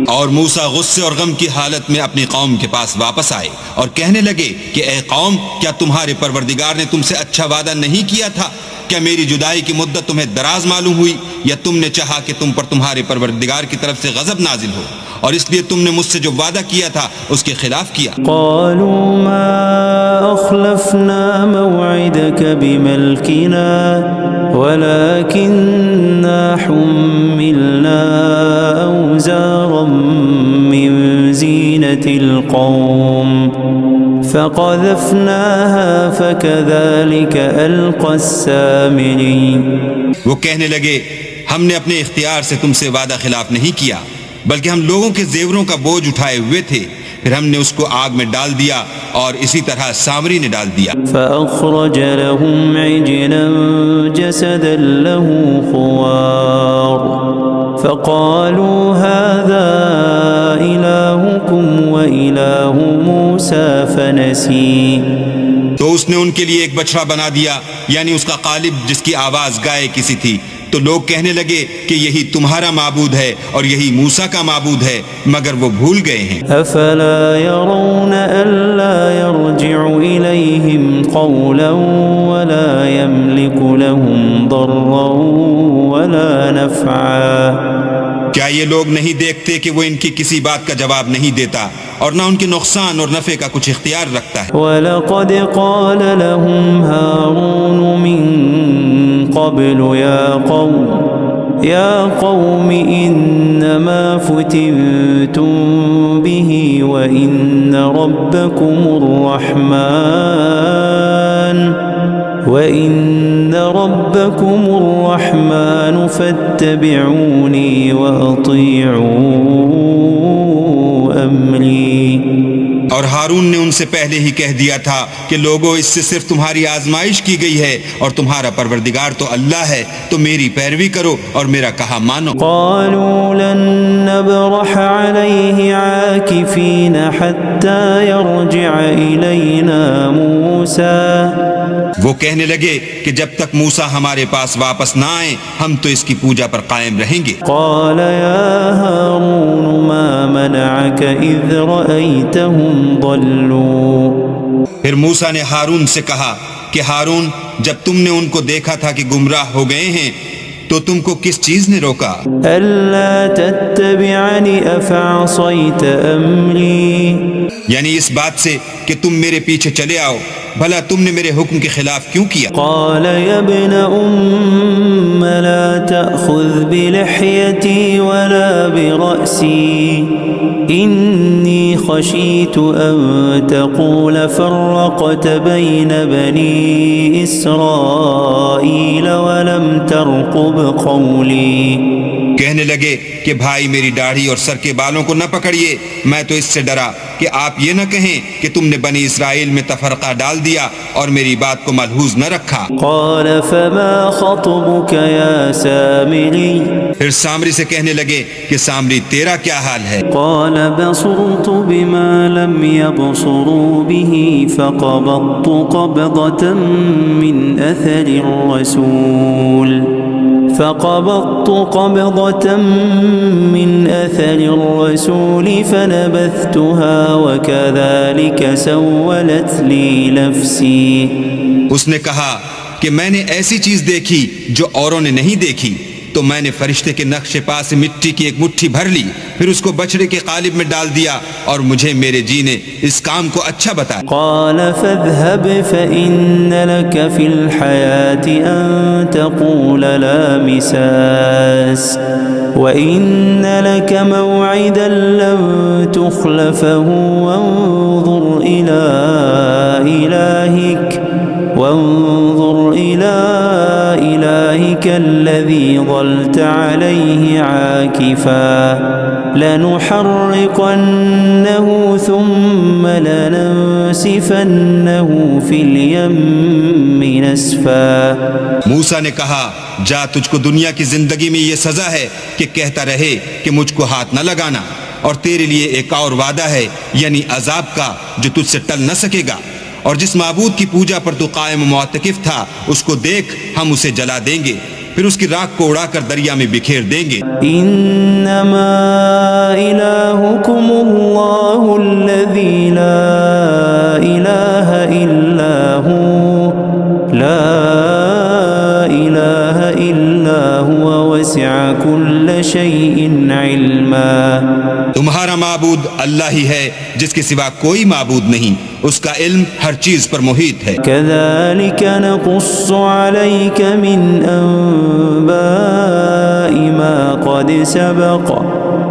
اور موسیٰ غصے اور غم کی حالت میں اپنی قوم کے پاس واپس آئے اور کہنے لگے کہ اے قوم، کیا تمہارے پروردگار نے تم سے اچھا وعدہ نہیں کیا تھا؟ کیا میری جدائی کی مدت تمہیں دراز معلوم ہوئی، یا تم نے چاہا کہ تم پر تمہارے پروردگار کی طرف سے غضب نازل ہو اور اس لیے تم نے مجھ سے جو وعدہ کیا تھا اس کے خلاف کیا؟ قالوا ما أخلفنا موعدك بملكنا ولكننا حملنا أوزارا من زينة القوم فقذفناها فكذلك ألقى السامري. وہ کہنے لگے ہم نے اپنے اختیار سے تم سے وعدہ خلاف نہیں کیا، بلکہ ہم لوگوں کے زیوروں کا بوجھ اٹھائے ہوئے تھے، پھر ہم نے اس کو آگ میں ڈال دیا اور اسی طرح سامری نے ڈال دیا. فأخرج لهم عجلا جسدا له خوار فقالوا هذا إلهكم وإله موسى فنسي. تو اس نے ان کے لیے ایک بچڑا بنا دیا، یعنی اس کا قالب جس کی آواز گائے کسی تھی. تو لوگ کہنے لگے کہ یہی تمہارا معبود ہے اور یہی موسیٰ کا معبود ہے، مگر وہ بھول گئے ہیں. افلا يرون الا يرجع اليهم قولا ولا يملك لهم ضرا ولا نفعا. کیا یہ لوگ نہیں دیکھتے کہ وہ ان کی کسی بات کا جواب نہیں دیتا اور نہ ان کے نقصان اور نفع کا کچھ اختیار رکھتا ہے؟ وَلَقَدْ قَالَ لَهُمْ هَارُونُ مِن قَبْلُ يَا قَوْمِ إِنَّمَا فُتِنْتُمْ بِهِ وَإِنَّ رَبَّكُمُ الرَّحْمَنُ فَاتَّبِعُونِي وَأَطِيعُوا أَمْرِي. اور ہارون نے ان سے پہلے ہی کہہ دیا تھا کہ لوگوں، اس سے صرف تمہاری آزمائش کی گئی ہے اور تمہارا پروردگار تو اللہ ہے، تو میری پیروی کرو اور میرا کہا مانو. قالوا لن نبرح عليه عاكفين حتى يرجع إلينا موسى. وہ کہنے لگے کہ جب تک موسیٰ ہمارے پاس واپس نہ آئے ہم تو اس کی پوجا پر قائم رہیں گے. قال يا هارون ما منعك إذ رأيتهم ضلوا. پھر موسیٰ نے ہارون سے کہا کہ ہارون، جب تم نے ان کو دیکھا تھا کہ گمراہ ہو گئے ہیں تو تم کو کس چیز نے روکا؟ ألا تتبعني أفعصيت أمري. یعنی اس بات سے کہ تم میرے پیچھے چلے آؤ، بھلا تم نے میرے حکم کے خلاف کیوں کیا؟ قال يا ابن أم لا تأخذ بلحيتي ولا برأسي إني خشيت أن تقول فرقت بين بني إسرائيل ولم ترقب قولي. کہنے لگے کہ بھائی میری داڑھی اور سر کے بالوں کو نہ پکڑیے، میں تو اس سے ڈرا کہ آپ یہ نہ کہیں کہ تم نے بنی اسرائیل میں تفرقہ ڈال دیا اور میری بات کو ملحوظ نہ رکھا. قال فما خطبك يا سامري. پھر سامری سے کہنے لگے کہ سامری تیرا کیا حال ہے؟ قال بصرت بما لم يبصروا به فقبضت قبضة من أثر الرسول فنبذتها وكذلك سولت لي نفسي. اس نے کہا کہ میں نے ایسی چیز دیکھی جو اوروں نے نہیں دیکھی، تو میں نے فرشتے کے نقش پا سے مٹی کی ایک مٹھی بھر لی، پھر اس کو بچڑے کے قالب میں ڈال دیا اور مجھے میرے جی نے اس کام کو اچھا بتایا. قال فاذهب فإن لك في الحياة أن تقول لا مساس وإن لك موعدا لن تخلفه وانظر إلى إلهك ذلك الذي ظلت عليه عاكفا لنحرقنه ثم لننسفنه في اليم نسفا. موسیٰ نے کہا جا تجھ کو دنیا کی زندگی میں یہ سزا ہے کہ کہتا رہے کہ مجھ کو ہاتھ نہ لگانا، اور تیرے لیے ایک اور وعدہ ہے یعنی عذاب کا جو تجھ سے ٹل نہ سکے گا، اور جس معبود کی پوجا پر تو قائم معتکف تھا اس کو دیکھ ہم اسے جلا دیں گے، پھر اس کی راکھ کو اڑا کر دریا میں بکھیر دیں گے. انما الہکم اللہ الذی لا الہ الا ہو لا الہ الا هو وسع كل شيء علما. تمہارا معبود اللہ ہی ہے جس کے سوا کوئی معبود نہیں، اس کا علم ہر چیز پر محیط ہے. كذلك نقص عليك من أنباء ما قد سبق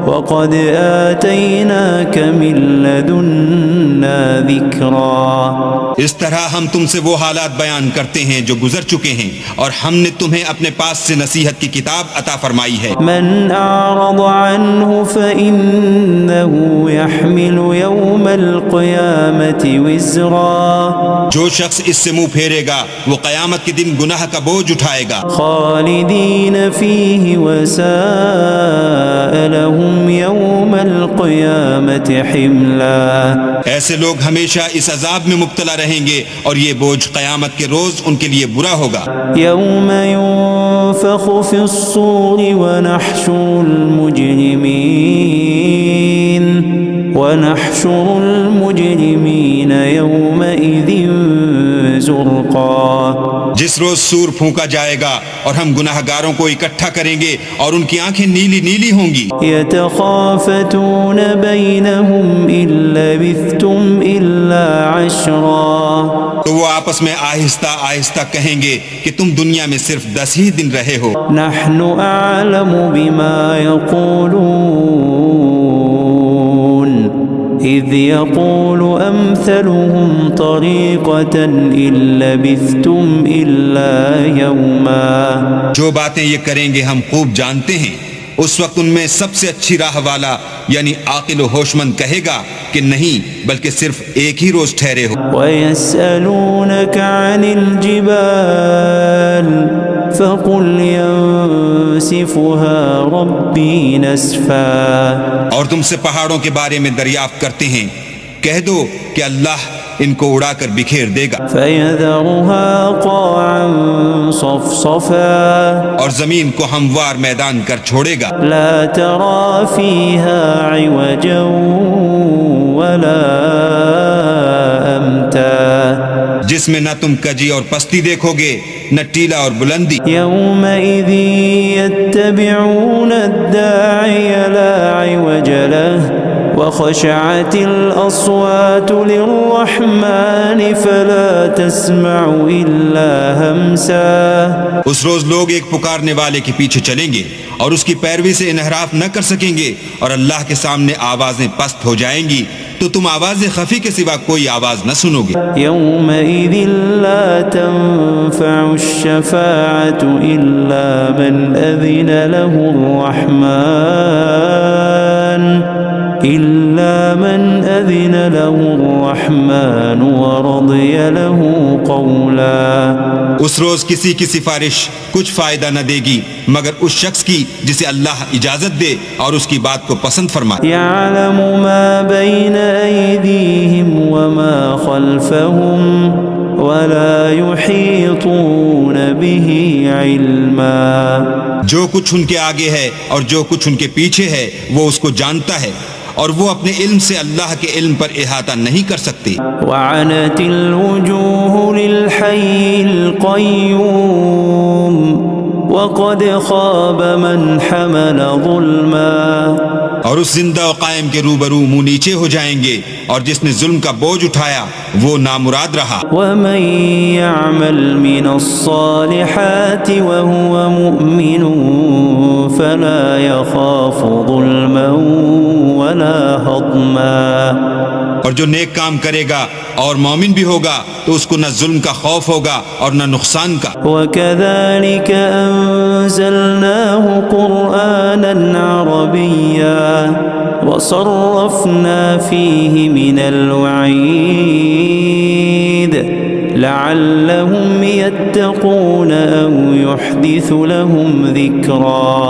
وقد آتيناك من لدنا ذكرا. اس طرح ہم تم سے وہ حالات بیان کرتے ہیں جو گزر چکے ہیں، اور ہم نے تمہیں اپنے پاس سے نصیحت کی کتاب عطا فرمائی ہے. من أعرض عنه فإنه يحمل يوم القيامة وزرا. جو شخص اس سے منہ پھیرے گا وہ قیامت کے دن گناہ کا بوجھ اٹھائے گا. خالدين فيه وساء لهم يوم القيامة حملا. ایسے لوگ ہمیشہ اس عذاب میں مبتلا رہیں گے اور یہ بوجھ قیامت کے روز ان کے لیے برا ہوگا. يوم ينفخ في الصور ونحشر المجرمين يومئذ زرقا. جس روز سور پھونکا جائے گا اور ہم گناہ گاروں کو اکٹھا کریں گے اور ان کی آنکھیں نیلی نیلی ہوں گی. يتخافتون بينهم إن لبثتم إلا عشرا. تو وہ آپس میں آہستہ آہستہ کہیں گے کہ تم دنیا میں صرف 10 ہی دن رہے ہو. نحن أعلم بما يقولون إذ يقول أمثلهم طريقة إن لبثتم إلا يوما. جو باتیں یہ کریں گے ہم خوب جانتے ہیں. اس وقت ان میں سب سے اچھی راہ والا یعنی عاقل و ہوش مند کہے گا کہ نہیں بلکہ صرف ایک ہی روز ٹھہرے ہو. وَيَسْأَلُونَكَ عَنِ الْجِبَالِ فَقُلْ يَنسِفُهَا رَبِّي نَسْفًا. اور تم سے پہاڑوں کے بارے میں دریافت کرتے ہیں، کہہ دو کہ اللہ ان کو اڑا کر بکھیر دے گا. فَيَذَرُهَا قَاعًا صَفْصَفًا. اور زمین کو ہموار میدان کر چھوڑے گا. لَا تَرَى فِيهَا عِوَجًا وَلَا أَمْتًا. جس میں نہ تم کجی اور پستی دیکھو گے نہ ٹیلا اور بلندی. يَوْمَئِذٍ يَتَّبِعُونَ الدَّاعِيَ لَا عِوَجَ لَهُ وخشعت الأصوات للرحمن فلا تسمع إلا همسا. اس روز لوگ ایک پکارنے والے کے پیچھے چلیں گے اور اس کی پیروی سے انحراف نہ کر سکیں گے، اور اللہ کے سامنے آوازیں پست ہو جائیں گی تو تم آواز خفی کے سوا کوئی آواز نہ سنو گے. يومئذ لا تنفع الشفاعة إلا من أذن له الرحمن ورضي له قولا. اس روز کسی کی سفارش کچھ فائدہ نہ دے گی مگر اس شخص کی جسے اللہ اجازت دے اور اس کی بات کو پسند فرمائے. يعلم ما بين أيديهم وما خلفهم ولا يحيطون به علما. جو کچھ ان کے آگے ہے اور جو کچھ ان کے پیچھے ہے وہ اس کو جانتا ہے، اور وہ اپنے علم سے اللہ کے علم پر احاطہ نہیں کر سکتے. وعنت الوجوه للحي القيوم وقد خاب من حمل ظلما. اور اس زندہ و قائم کے روبرو منہ نیچے ہو جائیں گے، اور جس نے ظلم کا بوجھ اٹھایا وہ نامراد رہا. ومن يعمل من الصالحات وهو مؤمن فلا يخاف ظلما ولا هضما. اور جو نیک کام کرے گا اور مومن بھی ہوگا تو اس کو نہ ظلم کا خوف ہوگا اور نہ نقصان کا. وَكَذَلِكَ أَنزَلْنَاهُ قُرْآنًا عَرَبِيًّا وَصَرَّفْنَا فِيهِ مِنَ الْوَعِيدِ لَعَلَّهُمْ يَتَّقُونَ أَوْ يُحْدِثُ لَهُمْ ذِكْرًا.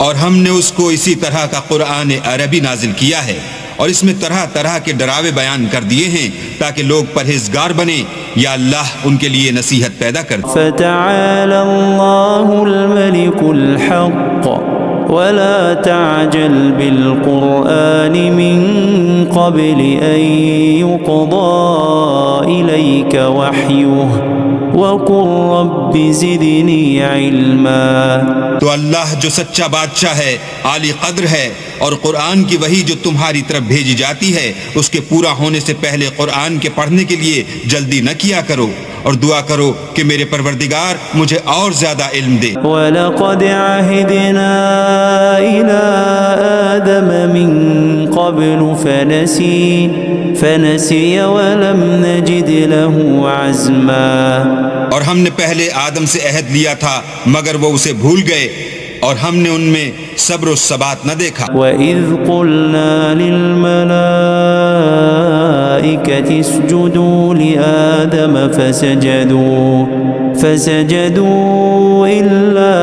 اور ہم نے اس کو اسی طرح کا قرآن عربی نازل کیا ہے اور اس میں طرح طرح کے ڈراوے بیان کر دیے ہیں تاکہ لوگ پرہیزگار بنیں یا اللہ ان کے لیے نصیحت پیدا کر دے. فَتَعَالَى اللَّهُ الْمَلِكُ الْحَقُّ وَلَا تَعْجَلْ بِالْقُرْآنِ مِنْ قَبْلِ أَنْ يُقْضَى إِلَيْكَ وَحْيُهُ وَقُلْ رَبِّ زِدْنِي عِلْمًا. تو اللہ جو سچا بادشاہ ہے، عالی قدر ہے، اور قرآن کی وحی جو تمہاری طرف بھیجی جاتی ہے اس کے پورا ہونے سے پہلے قرآن کے پڑھنے کے لیے جلدی نہ کیا کرو اور دعا کرو کہ میرے پروردگار مجھے اور زیادہ علم دے. وَلَقَدْ عَهِدْنَا إِلَىٰ آدَمَ مِنْ قَبْلُ فَنَسِيَ وَلَمْ نَجِدْ لَهُ عَزْمًا. اور ہم نے پہلے آدم سے عہد لیا تھا مگر وہ اسے بھول گئے اور ہم نے ان میں صبر و ثبات نہ دیکھا. وَإِذْ قُلْنَا لِلْمَلَائِكَةِ اسْجُدُوا لِآدَمَ فَسَجَدُوا إِلَّا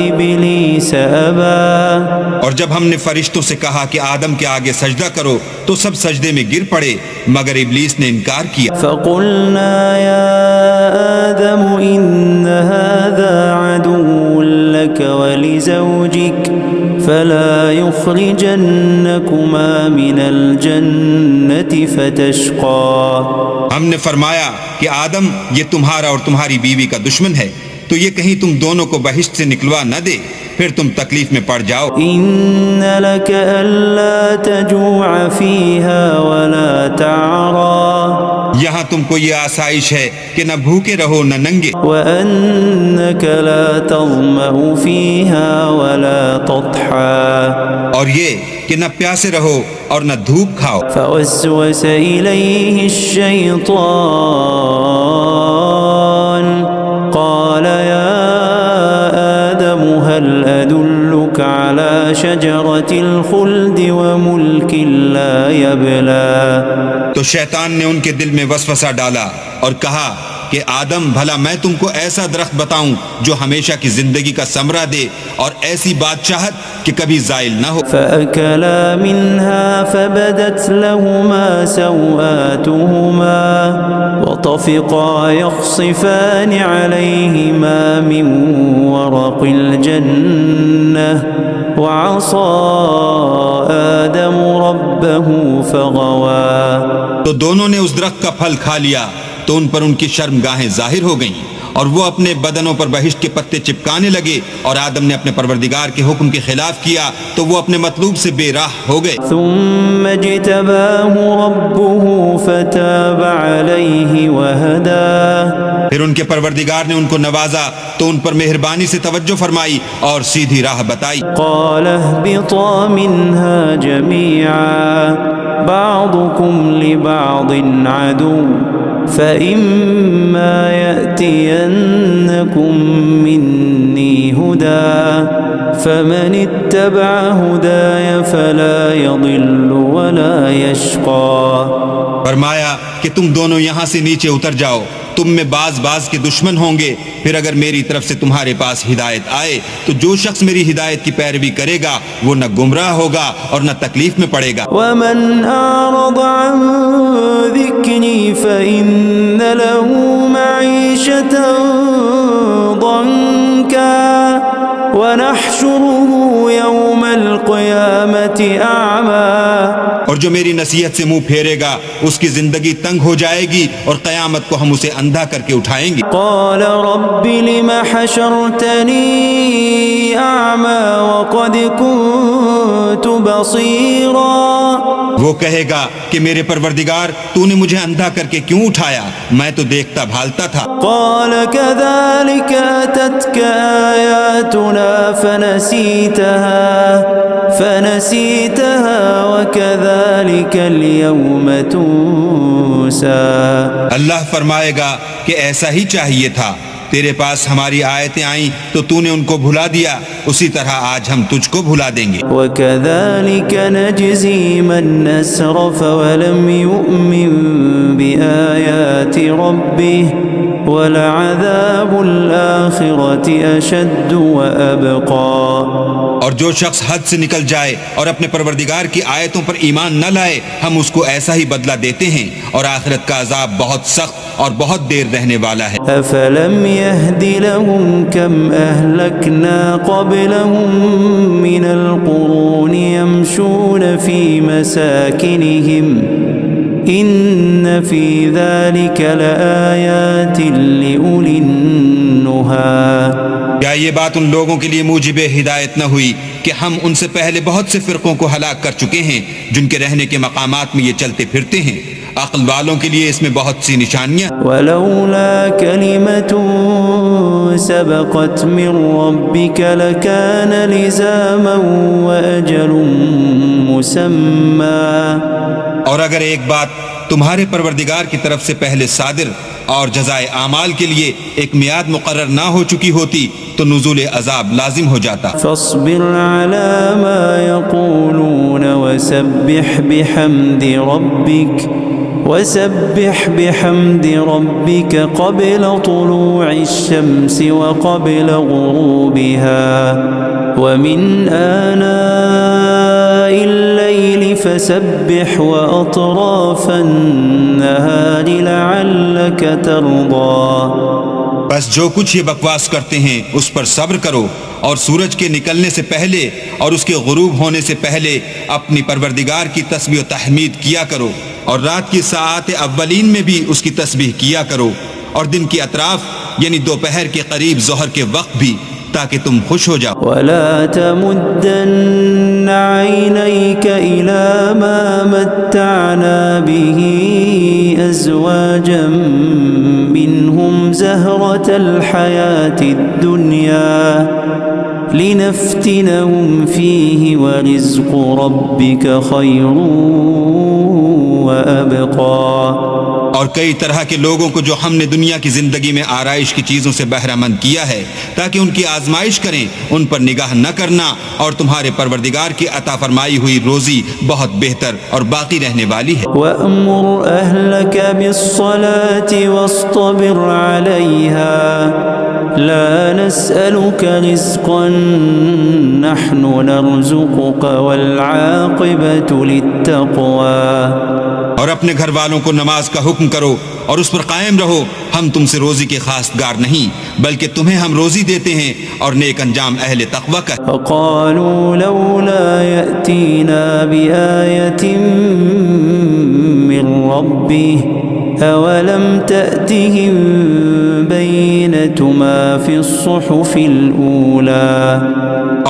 إِبْلِيسَ أَبَى. اور جب ہم نے فرشتوں سے کہا کہ آدم کے آگے سجدہ کرو تو سب سجدے میں گر پڑے مگر ابلیس نے انکار کیا. فَقُلْنَا يَا آدَمُ إِنَّ هَذَا عَدُوٌّ لَكَ وَلِزَوْجِكَ فَلَا يُخْرِجَنَّكُمَا مِنَ الْجَنَّةِ فَتَشْقَى. ہم نے فرمایا کہ آدم یہ تمہارا اور تمہاری بیوی کا دشمن ہے تو یہ کہیں تم دونوں کو بہشت سے نکلوا نہ دے پھر تم تکلیف میں پڑ جاؤ. إِنَّ لَكَ أَلَّا تَجُوعَ فِيهَا وَلَا تَعْرَى. یہاں تم کو یہ آسائش ہے کہ نہ بھوکے رہو نہ ننگے. وَأَنَّكَ لَا تَظْمَأُ فِيهَا وَلَا تَضْحَى. اور یہ کہ نہ پیاسے رہو اور نہ دھوپ کھاؤ. فَوَسْوَسَ إِلَيْهِ الشَّيْطَانُ قَالَ يَا آدَمُ هَلْ أَدُلُّكَ عَلَى شَجَرَةِ الْخُلْدِ وَمُلْكٍ لَا يَبْلَى. تو شیطان نے ان کے دل میں وسوسہ ڈالا اور کہا کہ آدم بھلا میں تم کو ایسا درخت بتاؤں جو ہمیشہ کی زندگی کا ثمرہ دے اور ایسی بادشاہت کہ کبھی زائل نہ ہو. فَأَكَلَا مِنْهَا فَبَدَتْ لَهُمَا سَوْآتُهُمَا وَطَفِقَا يَخْصِفَانِ عَلَيْهِمَا مِنْ وَرَقِ الْجَنَّةِ وَعَصَى آدَمُ رَبَّهُ فَغَوَى. تو دونوں نے اس درخت کا پھل کھا لیا تو ان پر ان کی شرمگاہیں ظاہر ہو گئیں اور وہ اپنے بدنوں پر بہشت کے پتے چپکانے لگے اور آدم نے اپنے پروردگار کے حکم کے خلاف کیا تو وہ اپنے مطلوب سے بے راہ ہو گئے. ثم اجتباه ربه فتاب عليه وهدى. پھر ان کے پروردگار نے ان کو نوازا تو ان پر مہربانی سے توجہ فرمائی اور سیدھی راہ بتائی. قال اهبطا منها جميعا بعضكم لبعض عدو فإما يأتينكم مني هدى فمن اتبع هداي فلا يضل ولا يشقى. فرمایا کہ تم دونوں یہاں سے نیچے اتر جاؤ، تم میں بعض کے دشمن ہوں گے، پھر اگر میری طرف سے تمہارے پاس ہدایت آئے تو جو شخص میری ہدایت کی پیروی کرے گا وہ نہ گمراہ ہوگا اور نہ تکلیف میں پڑے گا. ومن أعرض عن ذكري فإن له معيشة ضنكا ونحشره يوم القيامة أعمى. اور جو میری نصیحت سے منہ پھیرے گا اس کی زندگی تنگ ہو جائے گی اور قیامت کو ہم اسے اندھا کر کے اٹھائیں گے. قال رب لم حشرتني أعمى وقد كنت بصيرا. وہ کہے گا کہ میرے پروردگار تو نے مجھے اندھا کر کے کیوں اٹھایا، میں تو دیکھتا بھالتا تھا. قال كذلك أتتك آياتنا فنسيتها وكذلك وكذلك اليوم تنسى. اللہ فرمائے گا کہ ایسا ہی چاہیے تھا. تیرے پاس ہماری آیتیں آئیں تو تو نے ان کو بھلا دیا، اسی طرح آج ہم تجھ کو بھلا دیں گے. وكذلك نجزي من أسرف ولم يؤمن بآيات ربه ولعذاب الآخرة أشد وأبقى. اور جو شخص حد سے نکل جائے اور اپنے پروردگار کی آیتوں پر ایمان نہ لائے، ہم اس کو ایسا ہی بدلہ دیتے ہیں، اور آخرت کا عذاب بہت سخت اور بہت دیر رہنے والا ہے. أفلم يهد لهم كم أهلكنا قبلهم من القرون يمشون في مساكنهم إن في ذلك لآيات لأولي النهى. کیا یہ بات ان لوگوں کے لیے موجب ہدایت نہ ہوئی کہ ہم ان سے پہلے بہت سے فرقوں کو ہلاک کر چکے ہیں جن کے رہنے کے مقامات میں یہ چلتے پھرتے ہیں؟ عقل والوں کے لیے اس میں بہت سی نشانیاں. ولولا كلمة سبقت من ربك لكان لزاما وأجل مسمى. اور اگر ایک بات تمہارے پروردگار کی طرف سے پہلے صادر اور جزائے اعمال کے لیے ایک میعاد مقرر نہ ہو چکی ہوتی تو نزول عذاب لازم ہو جاتا. فاصبر على ما يقولون وسبح بحمد ربك قبل طلوع الشمس وقبل غروبها ومن آناء الليل فسبح وأطراف النهار لعلك ترضى. بس جو کچھ یہ بکواس کرتے ہیں اس پر صبر کرو، اور سورج کے نکلنے سے پہلے اور اس کے غروب ہونے سے پہلے اپنی پروردگار کی تسبیح و تحمید کیا کرو، اور رات کی ساعات اولین میں بھی اس کی تسبیح کیا کرو، اور دن کی اطراف یعنی دوپہر کے قریب ظہر کے وقت بھی، تاکہ تم خوش ہو جاؤ. ولا تمدن عينيك إلى ما متعنا به أزواجا منهم زهرة الحياة الدنيا لنفتنهم فيه ورزق ربك خير وأبقى. اور کئی طرح کے لوگوں کو جو ہم نے دنیا کی زندگی میں آرائش کی چیزوں سے بہرہ مند کیا ہے تاکہ ان کی آزمائش کریں، ان پر نگاہ نہ کرنا، اور تمہارے پروردگار کی عطا فرمائی ہوئی روزی بہت بہتر اور باقی رہنے والی ہے. وَأْمُرْ أَهْلَكَ بِالصَّلَاةِ وَاصْطَبِرْ عَلَيْهَا لَا نَسْأَلُكَ رِزْقًا نَحْنُ نَرْزُقُكَ وَالْعَاقِبَةُ لِلتَّقْوَى. اور اپنے گھر والوں کو نماز کا حکم کرو اور اس پر قائم رہو، ہم تم سے روزی کے خواستگار نہیں بلکہ تمہیں ہم روزی دیتے ہیں، اور نیک انجام اہل تقوی کا. فقالوا لولا يأتينا بآية من ربه أولم تأتهم بينة ما في الصحف الأولى.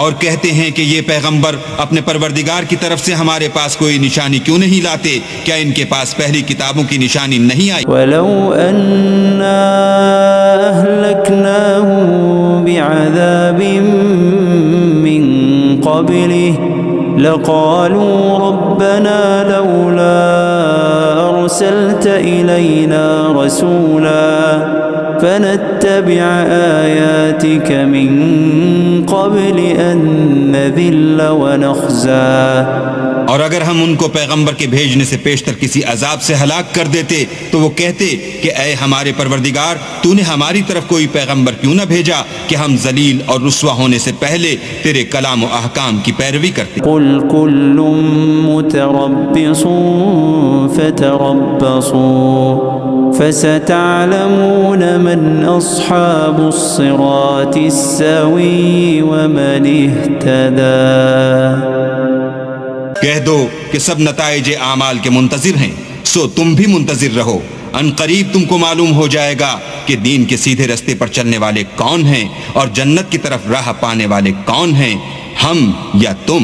اور کہتے ہیں کہ یہ پیغمبر اپنے پروردگار کی طرف سے ہمارے پاس کوئی نشانی کیوں نہیں لاتے؟ کیا ان کے پاس پہلی کتابوں کی نشانی نہیں آئی؟ وَلَوْ أَنَّا أَهْلَكْنَاهُمْ بِعَذَابٍ مِّن قَبْلِهِ لَقَالُوا رَبَّنَا لَوْلَا أَرْسَلْتَ إِلَيْنَا رَسُولًا فنتبع آياتك من قبل أن نذل ونخزى. اور اگر ہم ان کو پیغمبر کے بھیجنے سے پیشتر کسی عذاب سے ہلاک کر دیتے تو وہ کہتے کہ اے ہمارے پروردگار، تو نے ہماری طرف کوئی پیغمبر کیوں نہ بھیجا کہ ہم ذلیل اور رسوا ہونے سے پہلے تیرے کلام و احکام کی پیروی کرتے. قل كل متربص فتربصوا فستعلمون من أصحاب الصراط السوي ومن اهتدى. کہہ دو کہ سب نتائج اعمال کے منتظر ہیں، سو تم بھی منتظر رہو. ان قریب تم کو معلوم ہو جائے گا کہ دین کے سیدھے رستے پر چلنے والے کون ہیں اور جنت کی طرف راہ پانے والے کون ہیں، ہم یا تم.